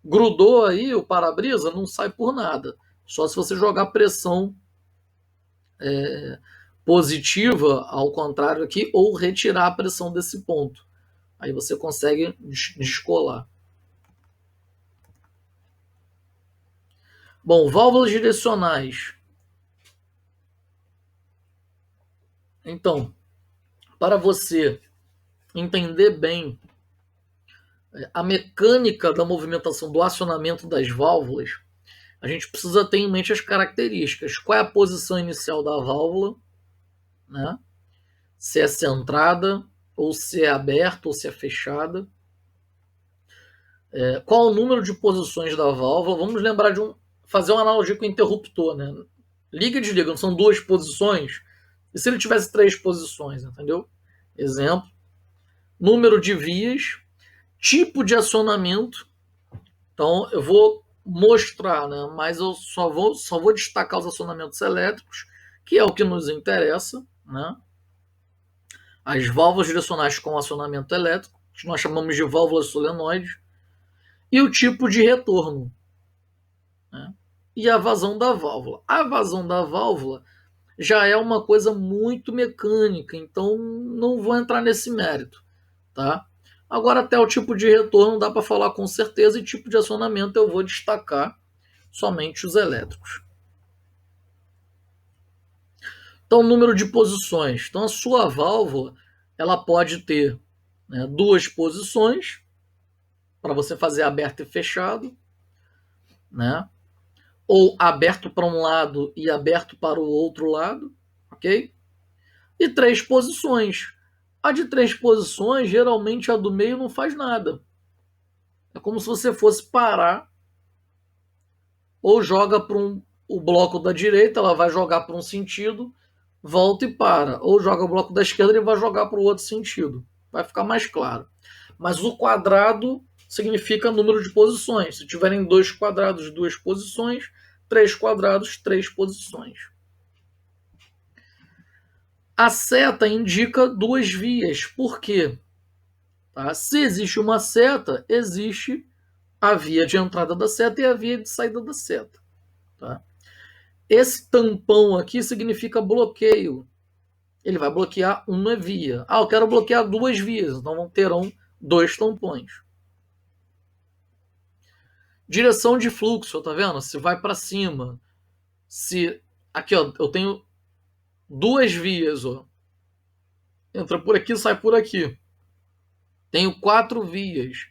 Grudou aí o para-brisa, não sai por nada. Só se você jogar pressão positiva, ao contrário aqui, ou retirar a pressão desse ponto. Aí você consegue descolar. Bom, válvulas direcionais. Então, para você entender bem a mecânica da movimentação do acionamento das válvulas, a gente precisa ter em mente as características. Qual é a posição inicial da válvula, né? Se é centrada, ou se é aberta, ou se é fechada. Qual o número de posições da válvula? Vamos lembrar de fazer uma analogia com o interruptor, né? Liga e desliga, não são duas posições? E se ele tivesse três posições, entendeu? Exemplo. Número de vias, tipo de acionamento. Então, eu vou mostrar, né? Mas eu só vou destacar os acionamentos elétricos, que é o que nos interessa, né? As válvulas direcionais com acionamento elétrico, que nós chamamos de válvulas solenoides, e o tipo de retorno, né? E a vazão da válvula. A vazão da válvula já é uma coisa muito mecânica, então não vou entrar nesse mérito, tá? Agora, até o tipo de retorno dá para falar com certeza, e tipo de acionamento eu vou destacar somente os elétricos. Então, número de posições. Então, a sua válvula ela pode ter, né, duas posições para você fazer aberto e fechado, né? Ou aberto para um lado e aberto para o outro lado, ok? E três posições. A de três posições, geralmente a do meio não faz nada. É como se você fosse parar, ou joga para o bloco da direita, ela vai jogar para um sentido, volta e para. Ou joga o bloco da esquerda e vai jogar para o outro sentido. Vai ficar mais claro. Mas o quadrado significa número de posições. Se tiverem dois quadrados, duas posições, três quadrados, três posições. A seta indica duas vias. Por quê? Tá? Se existe uma seta, existe a via de entrada da seta e a via de saída da seta. Tá? Esse tampão aqui significa bloqueio. Ele vai bloquear uma via. Eu quero bloquear duas vias, então terão dois tampões. Direção de fluxo, tá vendo? Se vai para cima. Se aqui, ó, eu tenho duas vias, ó. Entra por aqui, sai por aqui. Tenho quatro vias.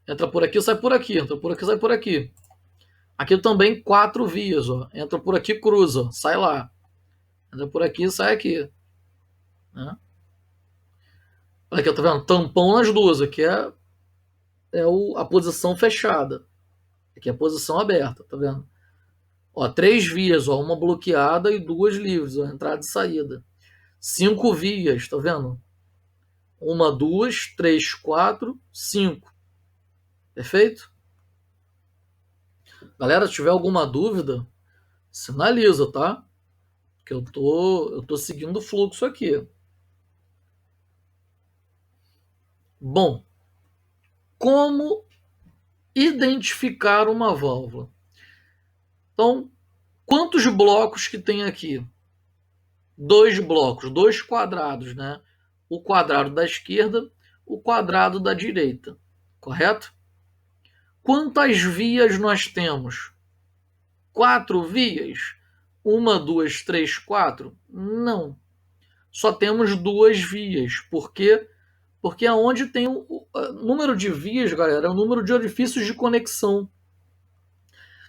Entra por aqui, sai por aqui. Entra por aqui, sai por aqui. Aqui também quatro vias, ó. Entra por aqui, cruza, sai lá. Entra por aqui, sai aqui. Né? Olha aqui, tá vendo? Tampão nas duas. Aqui é a posição fechada. Aqui é a posição aberta, tá vendo? Ó, três vias, ó, uma bloqueada e duas livres, ó, entrada e saída. Cinco vias, tá vendo? Uma, duas, três, quatro, cinco. Perfeito? Galera, se tiver alguma dúvida, sinaliza, tá? Que eu tô seguindo o fluxo aqui. Bom, como identificar uma válvula? Então, quantos blocos que tem aqui? Dois blocos, dois quadrados, né? O quadrado da esquerda, o quadrado da direita, correto? Quantas vias nós temos? Quatro vias? Uma, duas, três, quatro? Não. Só temos duas vias. Por quê? Porque aonde tem o número de vias, galera, é o número de orifícios de conexão.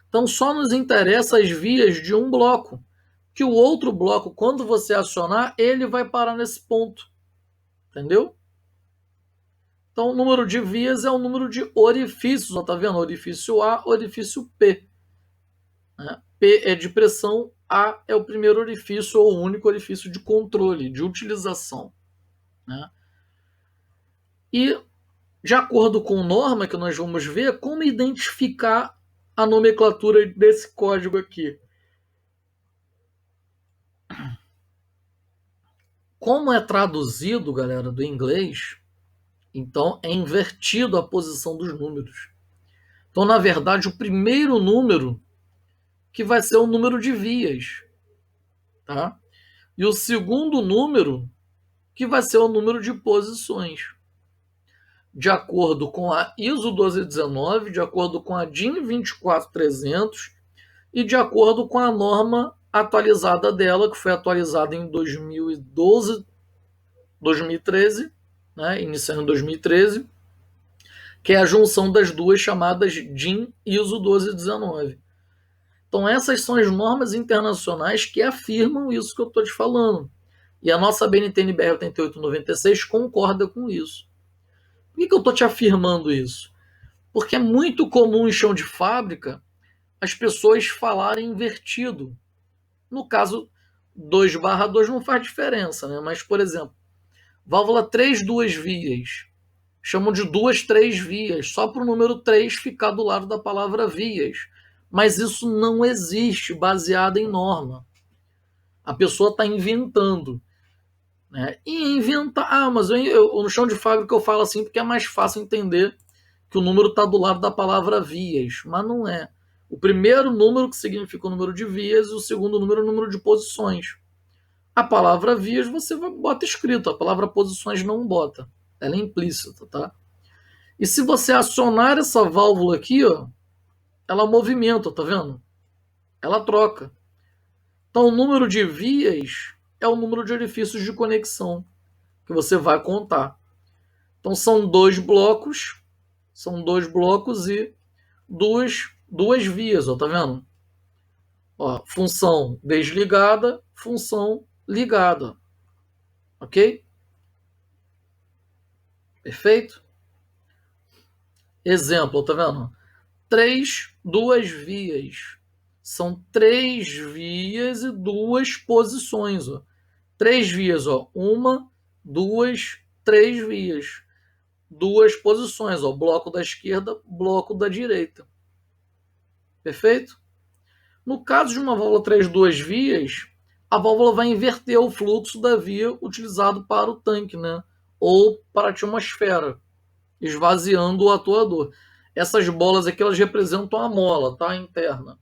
Então só nos interessa as vias de um bloco. Que o outro bloco, quando você acionar, ele vai parar nesse ponto. Entendeu? Então o número de vias é o número de orifícios. Ó, tá vendo? Orifício A, orifício P. Né? P é de pressão, A é o primeiro orifício ou o único orifício de controle, de utilização, né? E, de acordo com norma, que nós vamos ver, como identificar a nomenclatura desse código aqui. Como é traduzido, galera, do inglês, então é invertido a posição dos números. Então, na verdade, o primeiro número que vai ser o número de vias, tá? E o segundo número que vai ser o número de posições. De acordo com a ISO 1219, de acordo com a DIN 24300 e de acordo com a norma atualizada dela, que foi atualizada em 2012, 2013, né, iniciando em 2013, que é a junção das duas chamadas DIN ISO 1219. Então essas são as normas internacionais que afirmam isso que eu estou te falando. E a nossa BNT-NBR 8896 concorda com isso. Por que eu estou te afirmando isso? Porque é muito comum em chão de fábrica as pessoas falarem invertido. No caso, 2/2 não faz diferença, né? Mas, por exemplo, válvula 3, 2 vias. Chamam de 2, 3 vias, só para o número 3 ficar do lado da palavra vias. Mas isso não existe, baseado em norma. A pessoa está inventando. Né? E inventar. Mas no chão de fábrica eu falo assim porque é mais fácil entender que o número está do lado da palavra vias. Mas não é. O primeiro número que significa o número de vias e o segundo número é o número de posições. A palavra vias você bota escrito, a palavra posições não bota. Ela é implícita, tá? E se você acionar essa válvula aqui, ó, ela movimenta, tá vendo? Ela troca. Então o número de vias é o número de orifícios de conexão que você vai contar. Então são dois blocos e duas vias, ó, tá vendo? Ó, função desligada, função ligada. Ok? Perfeito? Exemplo, tá vendo? 2 vias. São 3 vias e 2 posições. Ó. 3 vias, ó. 1, 2, 3 vias. 2 posições, ó. Bloco da esquerda, bloco da direita. Perfeito? No caso de uma válvula 3, 2 vias, a válvula vai inverter o fluxo da via utilizado para o tanque, né? Ou para a atmosfera, esvaziando o atuador. Essas bolas aqui, elas representam a mola, tá? Interna.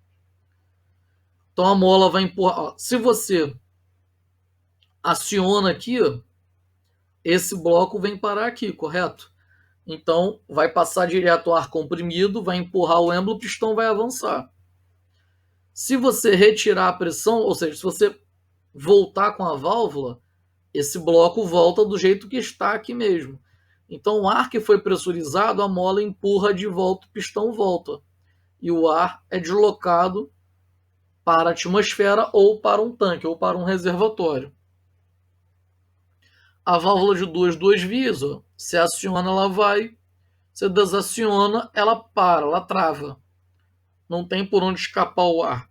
Então a mola vai empurrar. Ó, se você aciona aqui, ó, esse bloco vem parar aqui, correto? Então vai passar direto o ar comprimido, vai empurrar o êmbolo, o pistão vai avançar. Se você retirar a pressão, ou seja, se você voltar com a válvula, esse bloco volta do jeito que está aqui mesmo. Então o ar que foi pressurizado, a mola empurra de volta, o pistão volta. E o ar é deslocado para a atmosfera ou para um tanque, ou para um reservatório. A válvula de duas vias, ó, se aciona, ela vai, se desaciona, ela para, ela trava. Não tem por onde escapar o ar.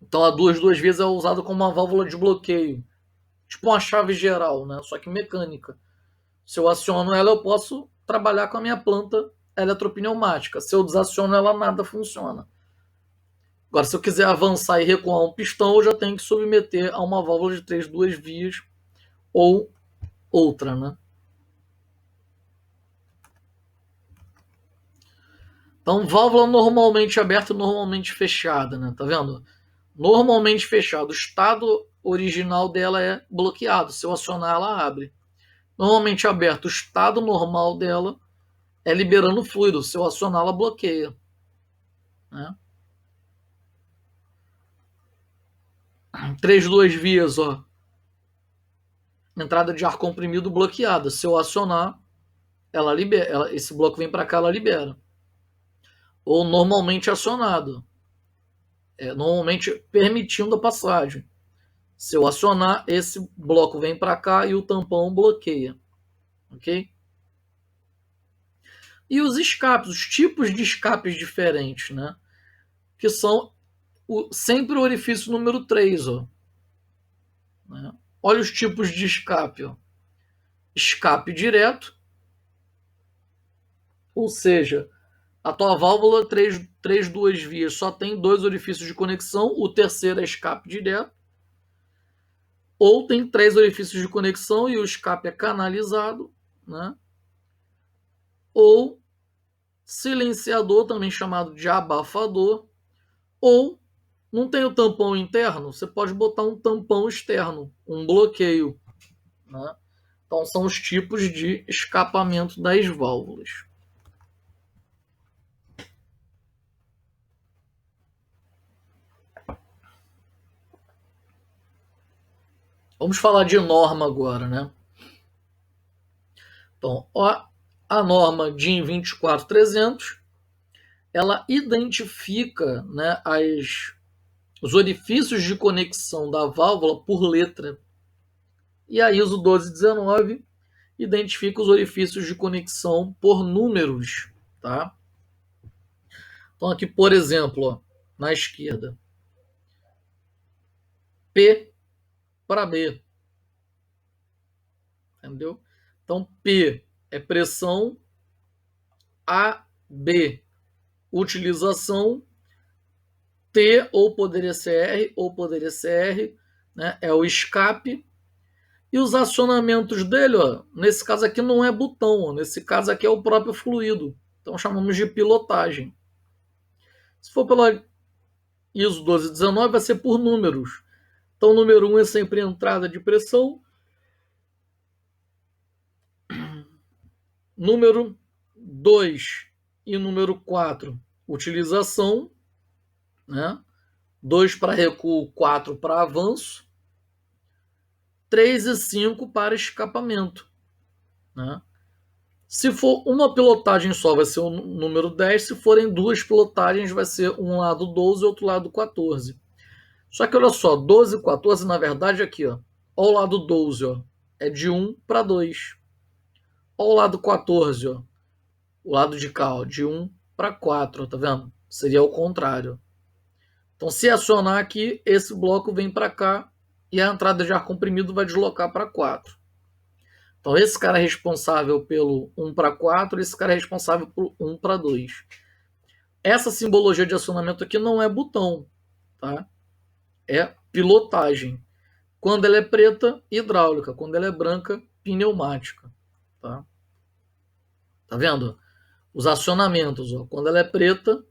Então a duas vias é usada como uma válvula de bloqueio. Tipo uma chave geral, né? Só que mecânica. Se eu aciono ela, eu posso trabalhar com a minha planta eletropneumática. Se eu desaciono ela, nada funciona. Agora, se eu quiser avançar e recuar um pistão, eu já tenho que submeter a uma válvula de 3, 2 vias ou outra, né? Então, válvula normalmente aberta e normalmente fechada, né? Tá vendo? Normalmente fechada. O estado original dela é bloqueado. Se eu acionar, ela abre. Normalmente aberta. O estado normal dela é liberando fluido. Se eu acionar, ela bloqueia. Né? 3, 2 vias, ó. Entrada de ar comprimido bloqueada. Se eu acionar, ela libera. Esse bloco vem para cá, ela libera. Ou normalmente acionado. Normalmente permitindo a passagem. Se eu acionar, esse bloco vem para cá e o tampão bloqueia. Ok? E os escapes, os tipos de escapes diferentes, né? Que são sempre o orifício número 3. Ó, né? Olha os tipos de escape. Ó. Escape direto, ou seja, a tua válvula 3 duas vias só tem 2 orifícios de conexão, o terceiro é escape direto. Ou tem 3 orifícios de conexão e o escape é canalizado, né? Ou silenciador, também chamado de abafador, ou não tem o tampão interno, você pode botar um tampão externo, um bloqueio, né? Então são os tipos de escapamento das válvulas. Vamos falar de norma agora, né? Então, a norma DIN 24300, ela identifica, né, os orifícios de conexão da válvula por letra. E a ISO 1219 identifica os orifícios de conexão por números, tá? Então aqui, por exemplo, ó, na esquerda, P para B, entendeu? Então P é pressão, AB utilização, T ou poderia ser R, né, é o escape. E os acionamentos dele, ó, nesse caso aqui não é botão, ó, nesse caso aqui é o próprio fluido. Então chamamos de pilotagem. Se for pela ISO 1219, vai ser por números. Então, número 1 é sempre entrada de pressão. Número 2 e número 4, utilização. Né? 2 para recuo, 4 para avanço. 3 e 5 para escapamento. Né? Se for uma pilotagem só, vai ser o número 10. Se forem 2 pilotagens, vai ser um lado 12 e outro lado 14. Só que olha só, 12 e 14, na verdade, aqui, ó. Olha o lado 12, ó, é de 1 para 2. Olha o lado 14, ó, o lado de cá, ó, de 1 para 4, ó, tá vendo? Seria o contrário. Então, se acionar aqui, esse bloco vem para cá e a entrada de ar comprimido vai deslocar para 4. Então, esse cara é responsável pelo 1 para 4, esse cara é responsável por 1 para 2. Essa simbologia de acionamento aqui não é botão, tá? É pilotagem. Quando ela é preta, hidráulica. Quando ela é branca, pneumática. Tá, tá vendo? Os acionamentos. Ó. Quando ela é preta,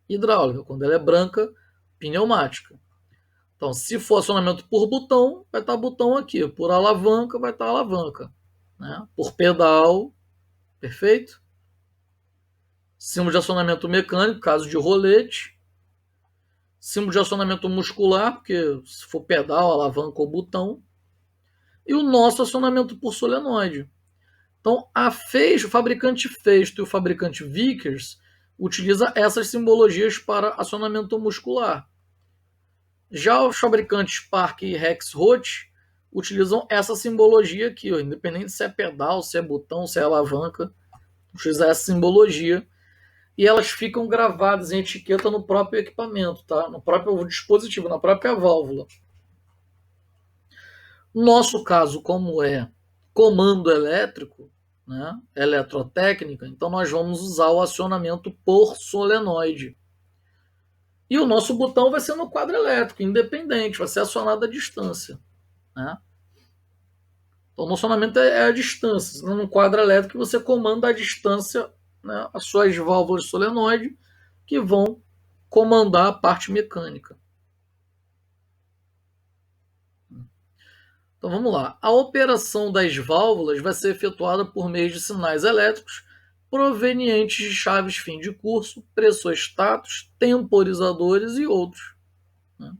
hidráulica. Quando ela é branca, pneumática. Então, se for acionamento por botão, vai estar botão aqui. Por alavanca, vai estar alavanca. Né? Por pedal, perfeito? Símbolo de acionamento mecânico, caso de rolete. Símbolo de acionamento muscular, porque se for pedal, alavanca ou botão. E o nosso acionamento por solenoide. Então, o fabricante Festo e o fabricante Vickers utiliza essas simbologias para acionamento muscular. Já os fabricantes Park e Rexroth utilizam essa simbologia aqui, ó, independente se é pedal, se é botão, se é alavanca, utiliza essa simbologia. E elas ficam gravadas em etiqueta no próprio equipamento, tá? No próprio dispositivo, na própria válvula. No nosso caso, como é comando elétrico, né, eletrotécnica, então nós vamos usar o acionamento por solenoide. E o nosso botão vai ser no quadro elétrico, independente, vai ser acionado à distância. Né? Então o acionamento é a distância. No quadro elétrico você comanda à distância, né, as suas válvulas solenoide que vão comandar a parte mecânica. Então vamos lá. A operação das válvulas vai ser efetuada por meio de sinais elétricos provenientes de chaves fim de curso, pressostatos, temporizadores e outros. Né?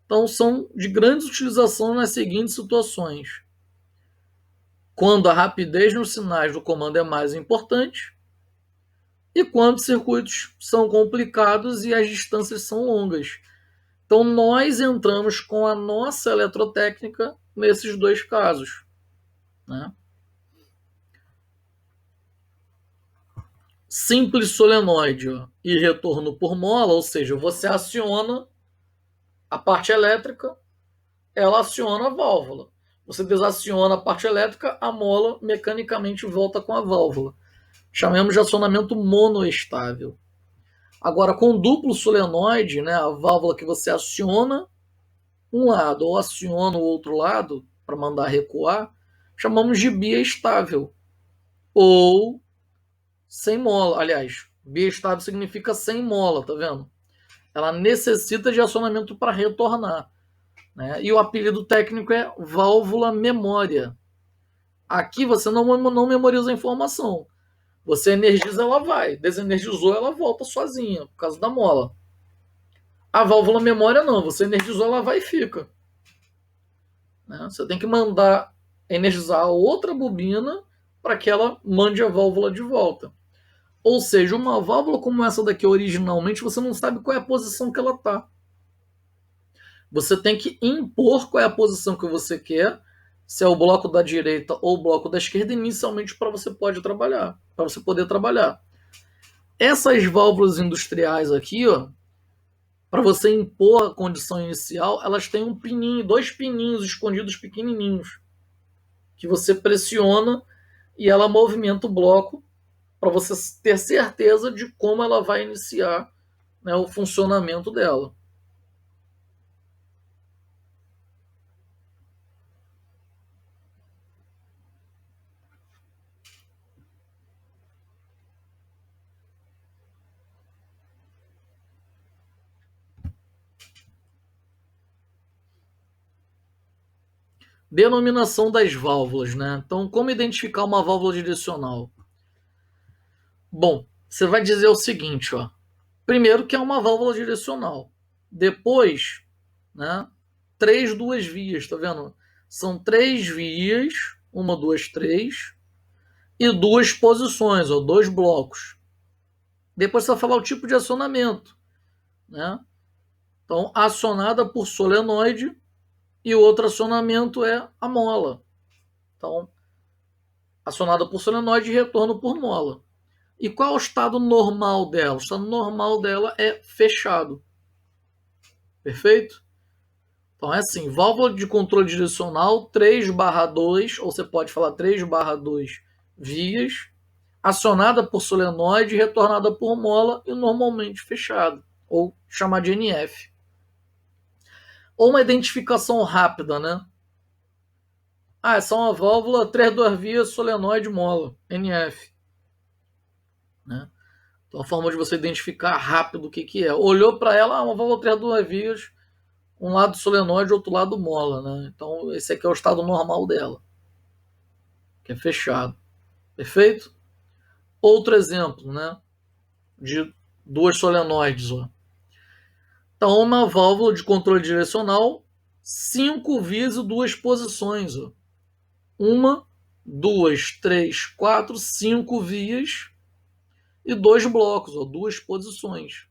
Então são de grande utilização nas seguintes situações. Quando a rapidez nos sinais do comando é mais importante e quando os circuitos são complicados e as distâncias são longas. Então nós entramos com a nossa eletrotécnica nesses dois casos. Né? simples solenoide, ó, e retorno por mola, ou seja, você aciona a parte elétrica, ela aciona a válvula. Você desaciona a parte elétrica, a mola mecanicamente volta com a válvula. Chamamos de acionamento monoestável. Agora, com duplo solenoide, né, a válvula que você aciona um lado ou aciona o outro lado para mandar recuar, chamamos de biestável. Ou sem mola. Aliás, biestável significa sem mola, tá vendo? Ela necessita de acionamento para retornar. Né? E o apelido técnico é válvula memória. Aqui você não memoriza a informação. Você energiza, ela vai. Desenergizou, ela volta sozinha, por causa da mola. A válvula memória não. Você energizou, ela vai e fica. Né? Você tem que mandar energizar a outra bobina para que ela mande a válvula de volta. Ou seja, uma válvula como essa daqui originalmente, você não sabe qual é a posição que ela está. Você tem que impor qual é a posição que você quer, se é o bloco da direita ou o bloco da esquerda, inicialmente para você poder trabalhar. Essas válvulas industriais aqui, ó, para você impor a condição inicial, elas têm um pininho, 2 pininhos escondidos pequenininhos, que você pressiona e ela movimenta o bloco para você ter certeza de como ela vai iniciar, né, o funcionamento dela. Denominação das válvulas, né? Então, como identificar uma válvula direcional? Bom, você vai dizer o seguinte, ó. Primeiro que é uma válvula direcional. Depois, né? 3 duas vias, tá vendo? São 3 vias, 1, 2, 3, e 2 posições, ó, 2 blocos. Depois você vai falar o tipo de acionamento, né? Então, acionada por solenoide e o outro acionamento é a mola. Então, acionada por solenoide e retorno por mola. E qual é o estado normal dela? O estado normal dela é fechado. Perfeito? Então é assim, válvula de controle direcional 3/2, ou você pode falar 3/2 vias, acionada por solenoide, retornada por mola e normalmente fechada, ou chamar de NF. Ou uma identificação rápida, né? Ah, essa é uma válvula 3/2 vias, solenoide, mola, NF. Né? Então, a forma de você identificar rápido o que é. Olhou para ela, uma válvula 3/2 vias, um lado solenoide, outro lado mola. Né? Então, esse aqui é o estado normal dela, que é fechado. Perfeito? Outro exemplo, né? De 2 solenoides. Ó. Então, uma válvula de controle direcional, 5 vias e 2 posições. Ó. 1, 2, 3, 4, 5 vias e 2 blocos, ó, 2 posições.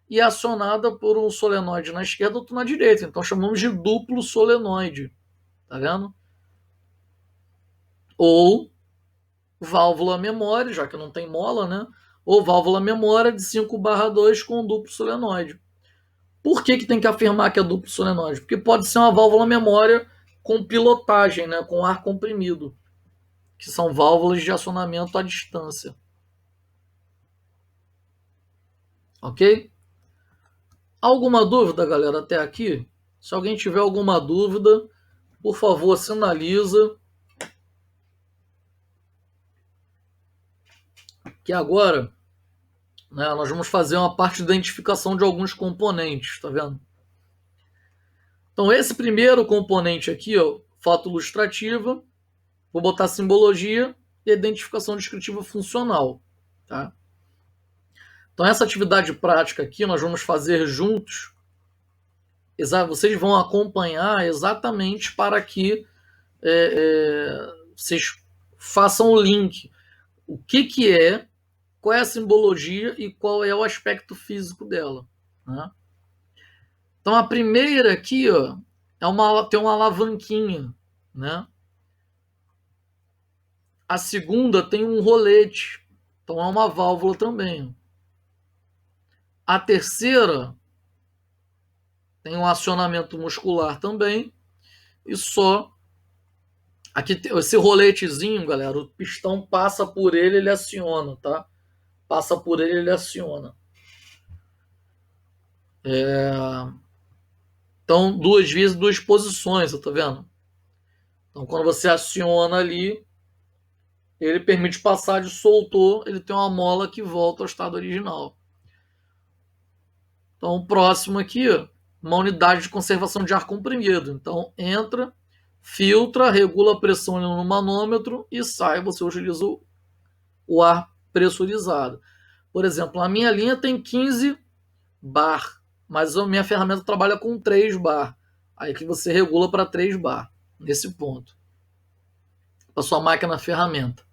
E acionada por um solenoide na esquerda e outro na direita. Então chamamos de duplo solenoide. Tá vendo? Ou válvula memória, já que não tem mola, né? Ou válvula memória de 5/2 com duplo solenoide. Por que tem que afirmar que é duplo solenoide? Porque pode ser uma válvula memória com pilotagem, né? Com ar comprimido. Que são válvulas de acionamento à distância. Ok? Alguma dúvida, galera, até aqui? Se alguém tiver alguma dúvida, por favor, sinaliza. Que agora, né, nós vamos fazer uma parte de identificação de alguns componentes, tá vendo? Então, esse primeiro componente aqui, ó, foto ilustrativa, vou botar simbologia e identificação descritiva funcional, tá? Então, essa atividade prática aqui nós vamos fazer juntos. Vocês vão acompanhar exatamente para que vocês façam o link. O que é, qual é a simbologia e qual é o aspecto físico dela. Né? Então, a primeira aqui, ó, tem uma alavanquinha. Né? A segunda tem um rolete. Então é uma válvula também. A terceira tem um acionamento muscular também. E só aqui esse roletezinho, galera, o pistão passa por ele, ele aciona, tá? Passa por ele, ele aciona. Então, duas vezes, duas posições, tá vendo? Então, quando você aciona ali, ele permite passagem, soltou, ele tem uma mola que volta ao estado original. Então, o próximo aqui, uma unidade de conservação de ar comprimido. Então, entra, filtra, regula a pressão no manômetro e sai, você utiliza o ar pressurizado. Por exemplo, a minha linha tem 15 bar, mas a minha ferramenta trabalha com 3 bar. Aí que você regula para 3 bar, nesse ponto. Para sua máquina ferramenta.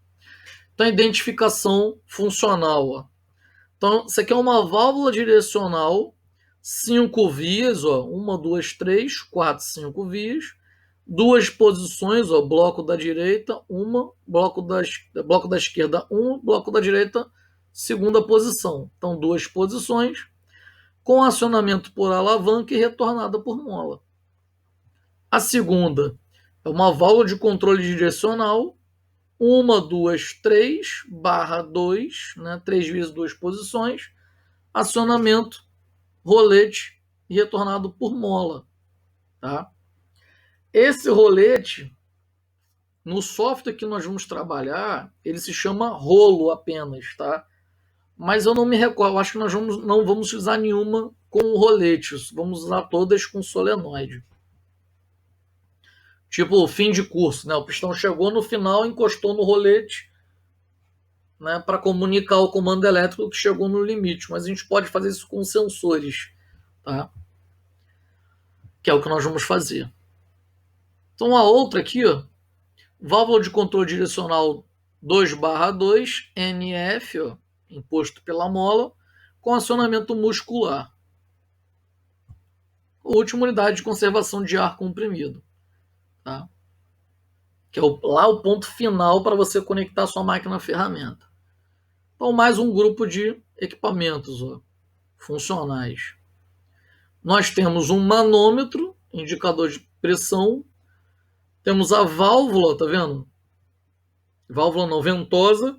Então, identificação funcional. Ó. Então, isso aqui é uma válvula direcional, 5 vias, ó, 1, 2, 3, 4, 5 vias, duas posições, ó, bloco da direita, bloco da esquerda, bloco da direita, segunda posição. Então, duas posições, com acionamento por alavanca e retornada por mola. A segunda é uma válvula de controle direcional, 1, 2, 3, barra 2, né, 3 vezes 2 posições, acionamento, rolete e retornado por mola. Tá? Esse rolete, no software que nós vamos trabalhar, ele se chama rolo apenas, tá? Mas eu não me recordo, eu acho que nós não vamos usar nenhuma com roletes, vamos usar todas com solenoide. Tipo fim de curso, né? O pistão chegou no final, encostou no rolete, né, para comunicar o comando elétrico que chegou no limite, mas a gente pode fazer isso com sensores, tá? Que é o que nós vamos fazer. Então a outra aqui, ó, válvula de controle direcional 2/2 NF, ó, imposto pela mola, com acionamento muscular. A última unidade de conservação de ar comprimido, tá? Que é lá o ponto final para você conectar a sua máquina à ferramenta. Então mais um grupo de equipamentos, ó, funcionais. Nós temos um manômetro, indicador de pressão. Temos a válvula, tá vendo? Válvula não ventosa.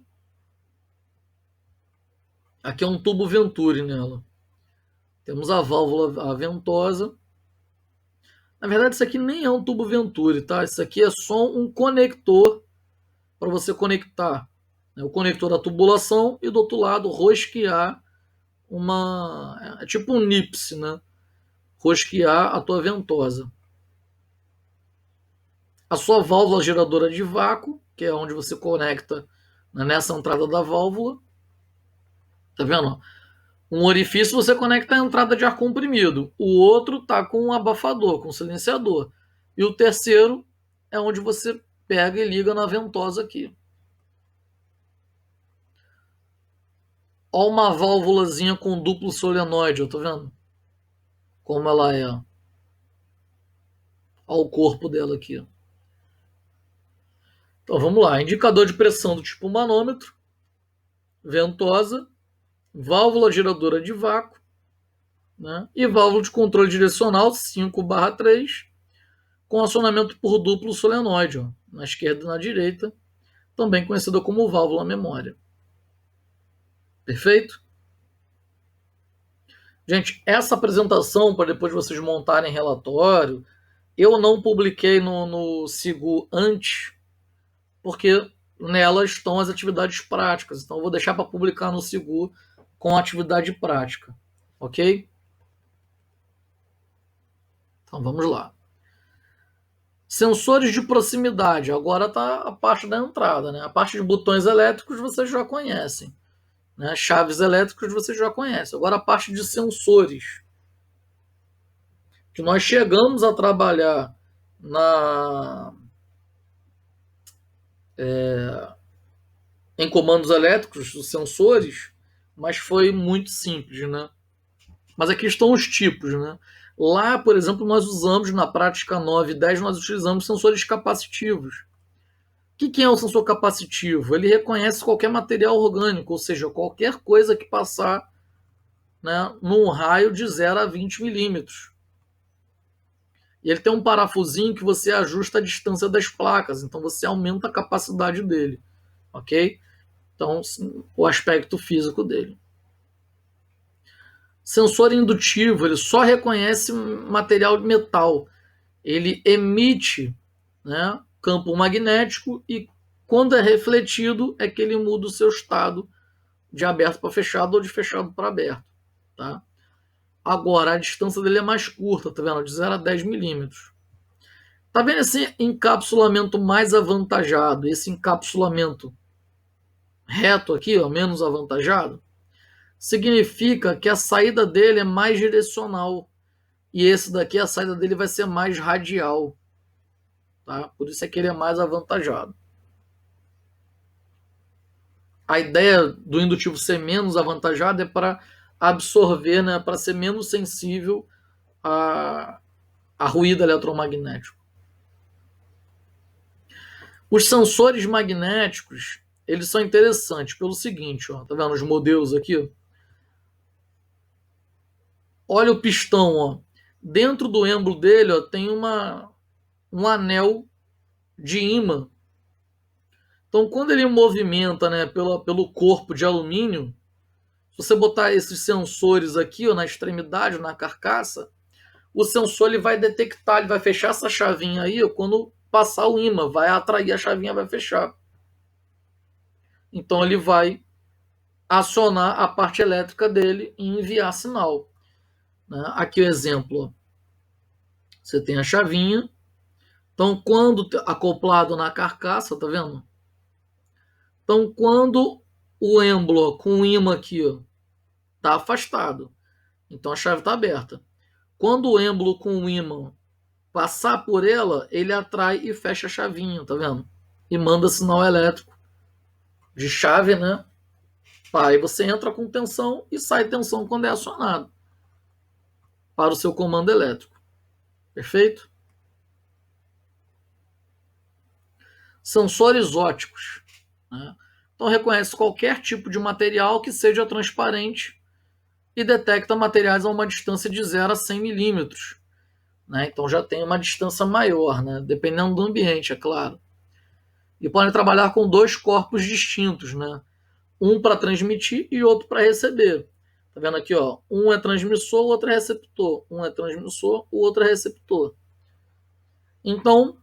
Aqui é um tubo Venturi nela. Temos a válvula ventosa. Na verdade, isso aqui nem é um tubo Venturi, tá? Isso aqui é só um conector para você conectar, né, o conector da tubulação e do outro lado rosquear é tipo um NIPS, né? Rosquear a tua ventosa. A sua válvula geradora de vácuo, que é onde você conecta, né, nessa entrada da válvula. Tá vendo? Um orifício você conecta a entrada de ar comprimido. O outro tá com um abafador, com um silenciador. E o terceiro é onde você pega e liga na ventosa aqui. Olha uma válvulazinha com duplo solenoide, tá vendo? Como ela é. Olha o corpo dela aqui. Então vamos lá. Indicador de pressão do tipo manômetro. Ventosa. Válvula geradora de vácuo. Né? E válvula de controle direcional 5/3. Com acionamento por duplo solenoide. Ó, na esquerda e na direita. Também conhecida como válvula memória. Perfeito? Gente, essa apresentação, para depois vocês montarem relatório, eu não publiquei no Sigu antes, porque nela estão as atividades práticas. Então, eu vou deixar para publicar no Sigu com a atividade prática. Ok? Então, vamos lá. Sensores de proximidade. Agora está a parte da entrada. Né? A parte de botões elétricos vocês já conhecem. Né? Chaves elétricas vocês já conhecem. Agora a parte de sensores. Que nós chegamos a trabalhar em comandos elétricos, os sensores, mas foi muito simples, né? Mas aqui estão os tipos, né? Lá, por exemplo, nós usamos, na prática 9 e 10, nós utilizamos sensores capacitivos. que é um sensor capacitivo? Ele reconhece qualquer material orgânico, ou seja, qualquer coisa que passar, né, num raio de 0 a 20 milímetros. E ele tem um parafusinho que você ajusta a distância das placas, então você aumenta a capacidade dele, ok? Então, o aspecto físico dele. Sensor indutivo, ele só reconhece material de metal. Ele emite, né, campo magnético e quando é refletido é que ele muda o seu estado de aberto para fechado ou de fechado para aberto. Tá? Agora, a distância dele é mais curta, tá vendo? De 0 a 10 milímetros. Tá vendo esse encapsulamento mais avantajado? Esse encapsulamento reto aqui, ó, menos avantajado? Significa que a saída dele é mais direcional. E esse daqui, a saída dele vai ser mais radial. Tá? Por isso é que ele é mais avantajado. A ideia do indutivo ser menos avantajado é para absorver, né, para ser menos sensível a ruído eletromagnético. Os sensores magnéticos, eles são interessantes pelo seguinte, ó, tá vendo os modelos aqui? Olha o pistão, ó. Dentro do êmbolo dele, ó, tem um anel de ímã. Então, quando ele movimenta, né, pelo corpo de alumínio, se você botar esses sensores aqui, ó, na extremidade, na carcaça, o sensor ele vai detectar, ele vai fechar essa chavinha aí, ó, quando passar o ímã, vai atrair a chavinha, vai fechar. Então, ele vai acionar a parte elétrica dele e enviar sinal. Né? Aqui o exemplo. Você tem a chavinha. Então, quando acoplado na carcaça, tá vendo? Então, quando o êmbolo com o ímã aqui está afastado, então a chave está aberta. Quando o êmbolo com o ímã passar por ela, ele atrai e fecha a chavinha, tá vendo? E manda sinal elétrico de chave, né? Aí você entra com tensão e sai tensão quando é acionado para o seu comando elétrico. Perfeito? Sensores ópticos. Né? Então reconhece qualquer tipo de material que seja transparente e detecta materiais a uma distância de 0 a 100 milímetros. Né? Então já tem uma distância maior, né? Dependendo do ambiente, é claro. E podem trabalhar com dois corpos distintos, né? Um para transmitir e outro para receber. Tá vendo aqui, ó? Um é transmissor, o outro é receptor. Um é transmissor, o outro é receptor. Então,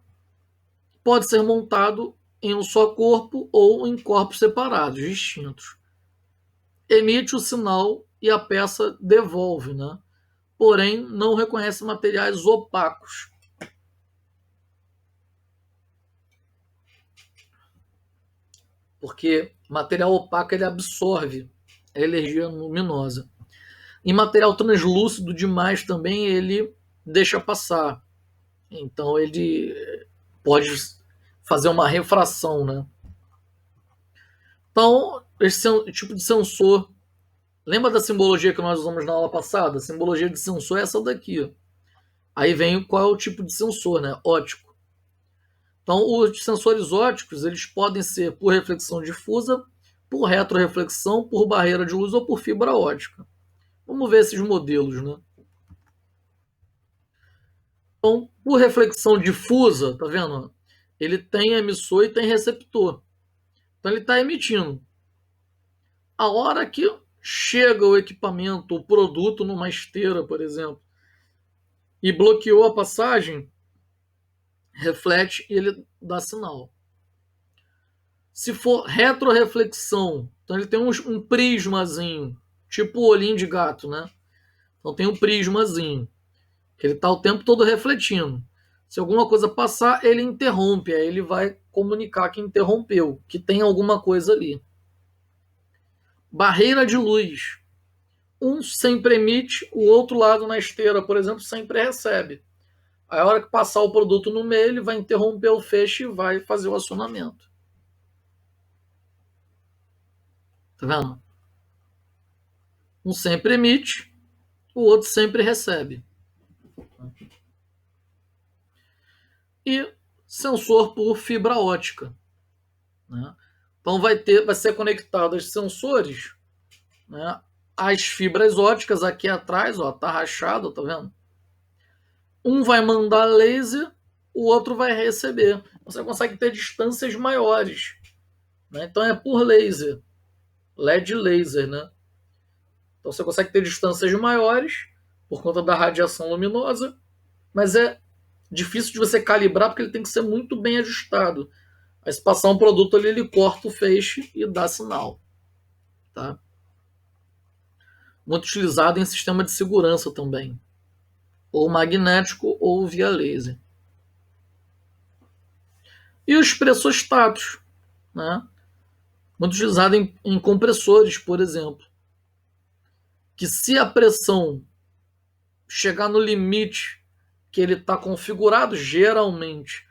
pode ser montado em um só corpo ou em corpos separados, distintos. Emite o sinal e a peça devolve, né? Porém, não reconhece materiais opacos. Porque material opaco ele absorve a energia luminosa. E material translúcido demais também ele deixa passar. Então ele pode fazer uma refração, né? Então, esse tipo de sensor, lembra da simbologia que nós usamos na aula passada? A simbologia de sensor é essa daqui. Aí vem qual é o tipo de sensor, né? Óptico. Então, os sensores ópticos, eles podem ser por reflexão difusa, por retroreflexão, por barreira de luz ou por fibra óptica. Vamos ver esses modelos, né? Então, por reflexão difusa, tá vendo? Ele tem emissor e tem receptor. Então ele está emitindo. A hora que chega o equipamento, o produto numa esteira, por exemplo, e bloqueou a passagem, reflete e ele dá sinal. Se for retroreflexão, então ele tem um prismazinho, tipo o olhinho de gato, né? Então tem um prismazinho, que ele está o tempo todo refletindo. Se alguma coisa passar, ele interrompe, aí ele vai comunicar que interrompeu, que tem alguma coisa ali. Barreira de luz. Um sempre emite, o outro lado na esteira, por exemplo, sempre recebe. Aí, a hora que passar o produto no meio, ele vai interromper o feixe e vai fazer o acionamento. Tá vendo? Um sempre emite, o outro sempre recebe. E sensor por fibra ótica. né? Então vai ser conectado aos sensores, né? As fibras óticas aqui atrás, ó, tá rachado, tá vendo? Um vai mandar laser, o outro vai receber. Você consegue ter distâncias maiores, né? Então é por laser, LED laser, né? Então você consegue ter distâncias maiores por conta da radiação luminosa, mas é difícil de você calibrar porque ele tem que ser muito bem ajustado. Aí se passar um produto ali, ele corta o feixe e dá sinal, tá? Muito utilizado em sistema de segurança também, ou magnético ou via laser. E os pressostatos, né? Muito utilizado em compressores, por exemplo, que se a pressão chegar no limite que ele está configurado, geralmente,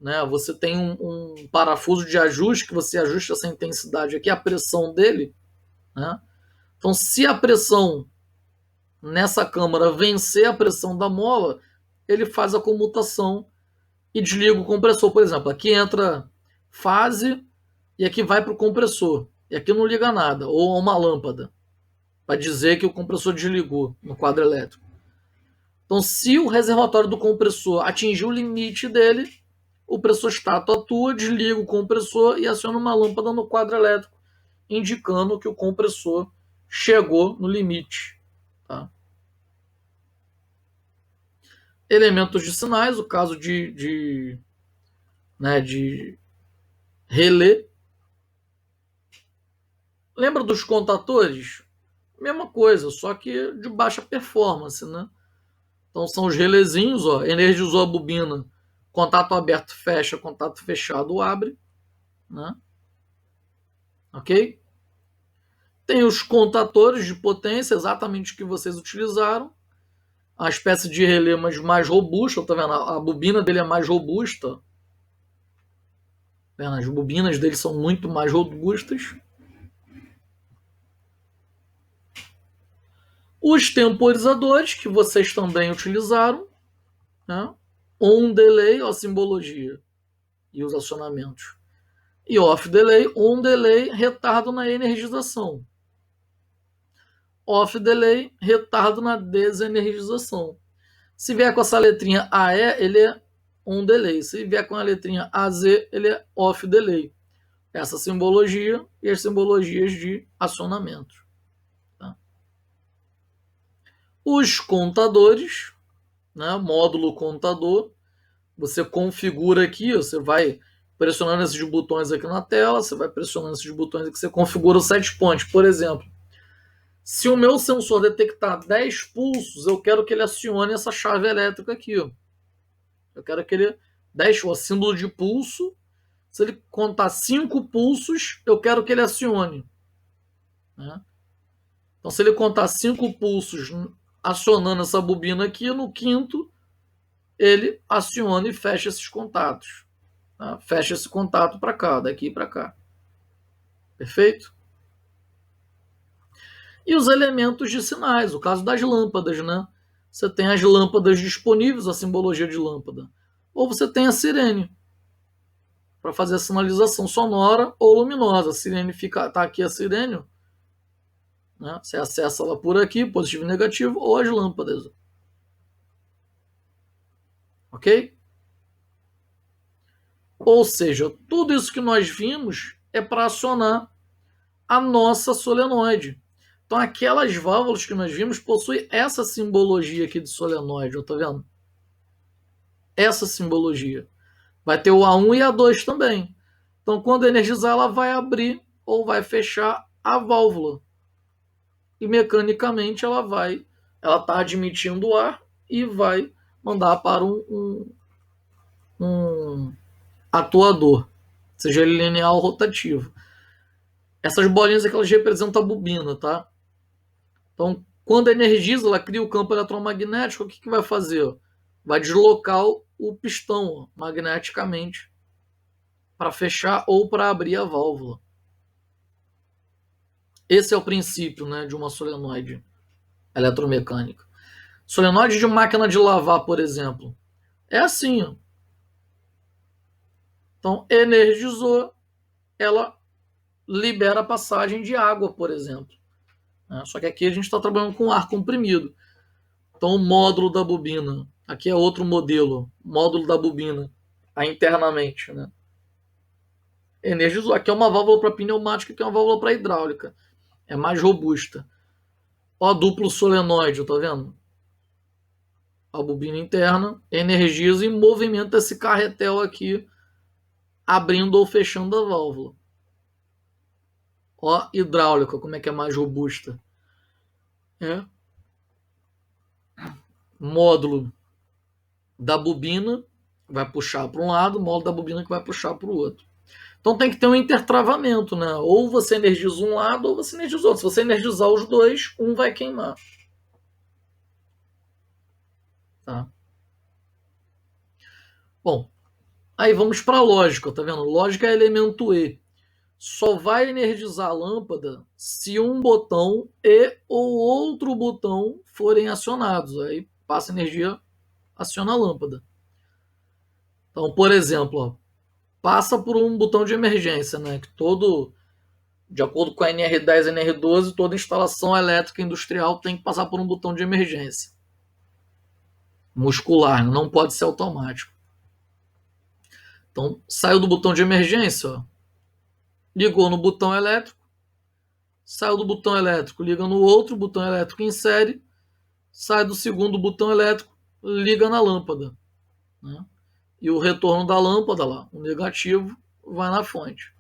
né, você tem um parafuso de ajuste que você ajusta essa intensidade aqui, a pressão dele, né? Então, se a pressão nessa câmara vencer a pressão da mola, ele faz a comutação e desliga o compressor. Por exemplo, aqui entra fase e aqui vai para o compressor. E aqui não liga nada, ou uma lâmpada, para dizer que o compressor desligou no quadro elétrico. Então, se o reservatório do compressor atingir o limite dele, o pressostato atua, desliga o compressor e aciona uma lâmpada no quadro elétrico, indicando que o compressor chegou no limite. Tá? Elementos de sinais, o caso de relé. Lembra dos contatores? Mesma coisa, só que de baixa performance, né? Então são os relézinhos, ó, energizou a bobina, contato aberto fecha, contato fechado abre, né? Ok? Tem os contatores de potência, exatamente o que vocês utilizaram, a espécie de relé mais robusta, tá vendo? A bobina dele é mais robusta, tá vendo? As bobinas dele são muito mais robustas. Os temporizadores, que vocês também utilizaram, né? On delay, ó, a simbologia e os acionamentos. E off delay, on delay, retardo na energização. Off delay, retardo na desenergização. Se vier com essa letrinha AE, ele é on delay. Se vier com a letrinha AZ, ele é off delay. Essa simbologia e as simbologias de acionamento. Tá? Os contadores, né? Módulo contador, você configura aqui, você vai pressionando esses botões aqui na tela, você vai pressionando esses botões aqui, você configura o set point. Por exemplo, se o meu sensor detectar 10 pulsos, eu quero que ele acione essa chave elétrica aqui. Ó. Eu quero que ele... 10, o símbolo de pulso. Se ele contar 5 pulsos, eu quero que ele acione. Né? Então, se ele contar 5 pulsos acionando essa bobina aqui, no quinto, ele aciona e fecha esses contatos. Tá? Fecha esse contato para cá, daqui para cá. Perfeito? E os elementos de sinais, o caso das lâmpadas, né? Você tem as lâmpadas disponíveis, a simbologia de lâmpada. Ou você tem a sirene, para fazer a sinalização sonora ou luminosa. A sirene tá aqui a sirene, né? Você acessa ela por aqui, positivo e negativo, ou as lâmpadas. Ok? Ou seja, tudo isso que nós vimos é para acionar a nossa solenoide. Então, aquelas válvulas que nós vimos possuem essa simbologia aqui de solenoide, tá vendo? Essa simbologia. Vai ter o A1 e A2 também. Então, quando energizar, ela vai abrir ou vai fechar a válvula. E mecanicamente ela está admitindo o ar e vai mandar para um atuador, seja ele linear ou rotativo. Essas bolinhas aqui elas representam a bobina, tá? Então, quando energiza, ela cria o campo eletromagnético, o que vai fazer? Vai deslocar o pistão magneticamente para fechar ou para abrir a válvula. Esse é o princípio, né, de uma solenoide eletromecânica. Solenoide de máquina de lavar, por exemplo, é assim. Ó. Então, energizou, ela libera a passagem de água, por exemplo. Só que aqui a gente está trabalhando com ar comprimido. Então, o módulo da bobina, aqui é outro modelo, módulo da bobina, aí internamente, né? Energizou. Aqui é uma válvula para pneumática, aqui é uma válvula para hidráulica. É mais robusta. Ó, duplo solenoide, tá vendo? A bobina interna energiza e movimenta esse carretel aqui, abrindo ou fechando a válvula. Ó, hidráulica, como é que é mais robusta. É. Módulo da bobina vai puxar para um lado, módulo da bobina que vai puxar para o outro. Então tem que ter um intertravamento, né? Ou você energiza um lado ou você energiza o outro. Se você energizar os dois, um vai queimar. Tá? Bom, aí vamos para a lógica, tá vendo? Lógica é elemento E. Só vai energizar a lâmpada se um botão e ou outro botão forem acionados. Aí passa energia, aciona a lâmpada. Então, por exemplo, ó, passa por um botão de emergência, né? Que de acordo com a NR10 e NR12, toda instalação elétrica industrial tem que passar por um botão de emergência muscular, não pode ser automático. Então, saiu do botão de emergência, ó, ligou no botão elétrico, saiu do botão elétrico, liga no outro botão elétrico em série, sai do segundo botão elétrico, liga na lâmpada. Né? E o retorno da lâmpada lá, o negativo, vai na fonte.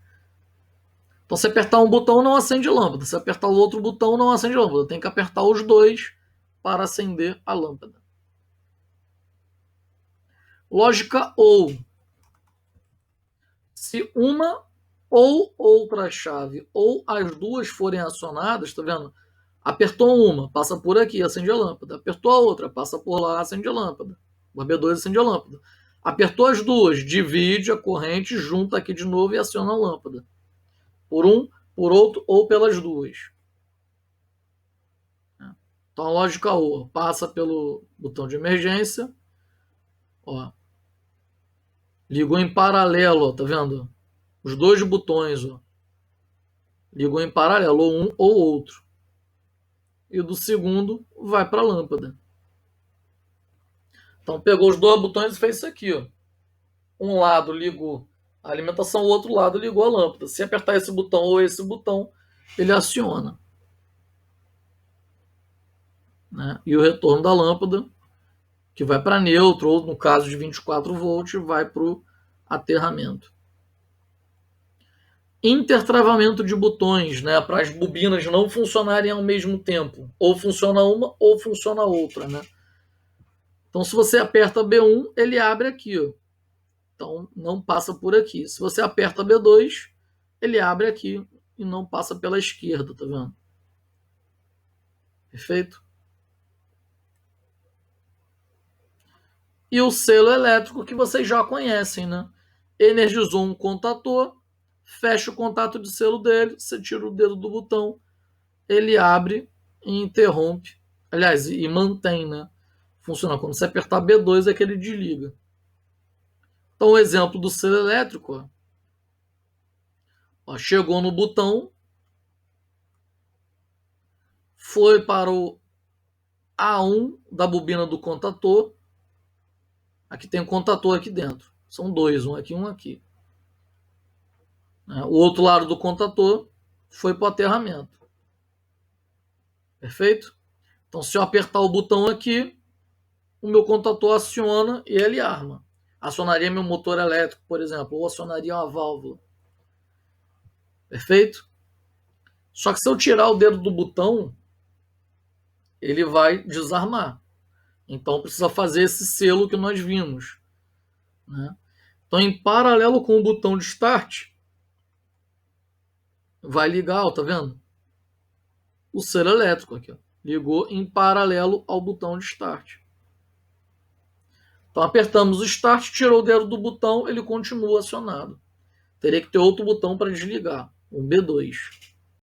Então, se apertar um botão, não acende a lâmpada. Se apertar o outro botão, não acende a lâmpada. Tem que apertar os dois para acender a lâmpada. Lógica ou. Se uma ou outra chave ou as duas forem acionadas, tá vendo? Apertou uma, passa por aqui, acende a lâmpada. Apertou a outra, passa por lá, acende a lâmpada. O AB2 acende a lâmpada. Apertou as duas, divide a corrente, junta aqui de novo e aciona a lâmpada. Por um, por outro ou pelas duas. Então a lógica O passa pelo botão de emergência. Ó, ligou em paralelo, ó, tá vendo? Os dois botões, ó, ligou em paralelo, ou um ou outro. E do segundo vai para a lâmpada. Então pegou os dois botões e fez isso aqui, ó. Um lado ligou a alimentação, o outro lado ligou a lâmpada. Se apertar esse botão ou esse botão, ele aciona. Né? E o retorno da lâmpada, que vai para neutro, ou no caso de 24 volts, vai para o aterramento. Intertravamento de botões, né, para as bobinas não funcionarem ao mesmo tempo. Ou funciona uma ou funciona a outra. Né? Então, se você aperta B1, ele abre aqui. Ó. Então, não passa por aqui. Se você aperta B2, ele abre aqui e não passa pela esquerda, tá vendo? Perfeito? E o selo elétrico que vocês já conhecem, né? Energizou um contator, fecha o contato de selo dele, você tira o dedo do botão, ele abre e interrompe. Aliás, e mantém, né? Funciona. Quando você apertar B2 é que ele desliga. Então, o exemplo do selo elétrico, ó, chegou no botão, foi para o A1 da bobina do contator. Aqui tem um contator aqui dentro. São dois, um aqui e um aqui. O outro lado do contator foi para o aterramento. Perfeito? Então, se eu apertar o botão aqui, o meu contator aciona e ele arma. Acionaria meu motor elétrico, por exemplo, ou acionaria uma válvula. Perfeito? Só que se eu tirar o dedo do botão, ele vai desarmar. Então precisa fazer esse selo que nós vimos. Né? Então, em paralelo com o botão de start, vai ligar, ó, tá vendo? O selo elétrico aqui. Ó. Ligou em paralelo ao botão de start. Então apertamos o start, tirou o dedo do botão, ele continua acionado. Teria que ter outro botão para desligar, um B2.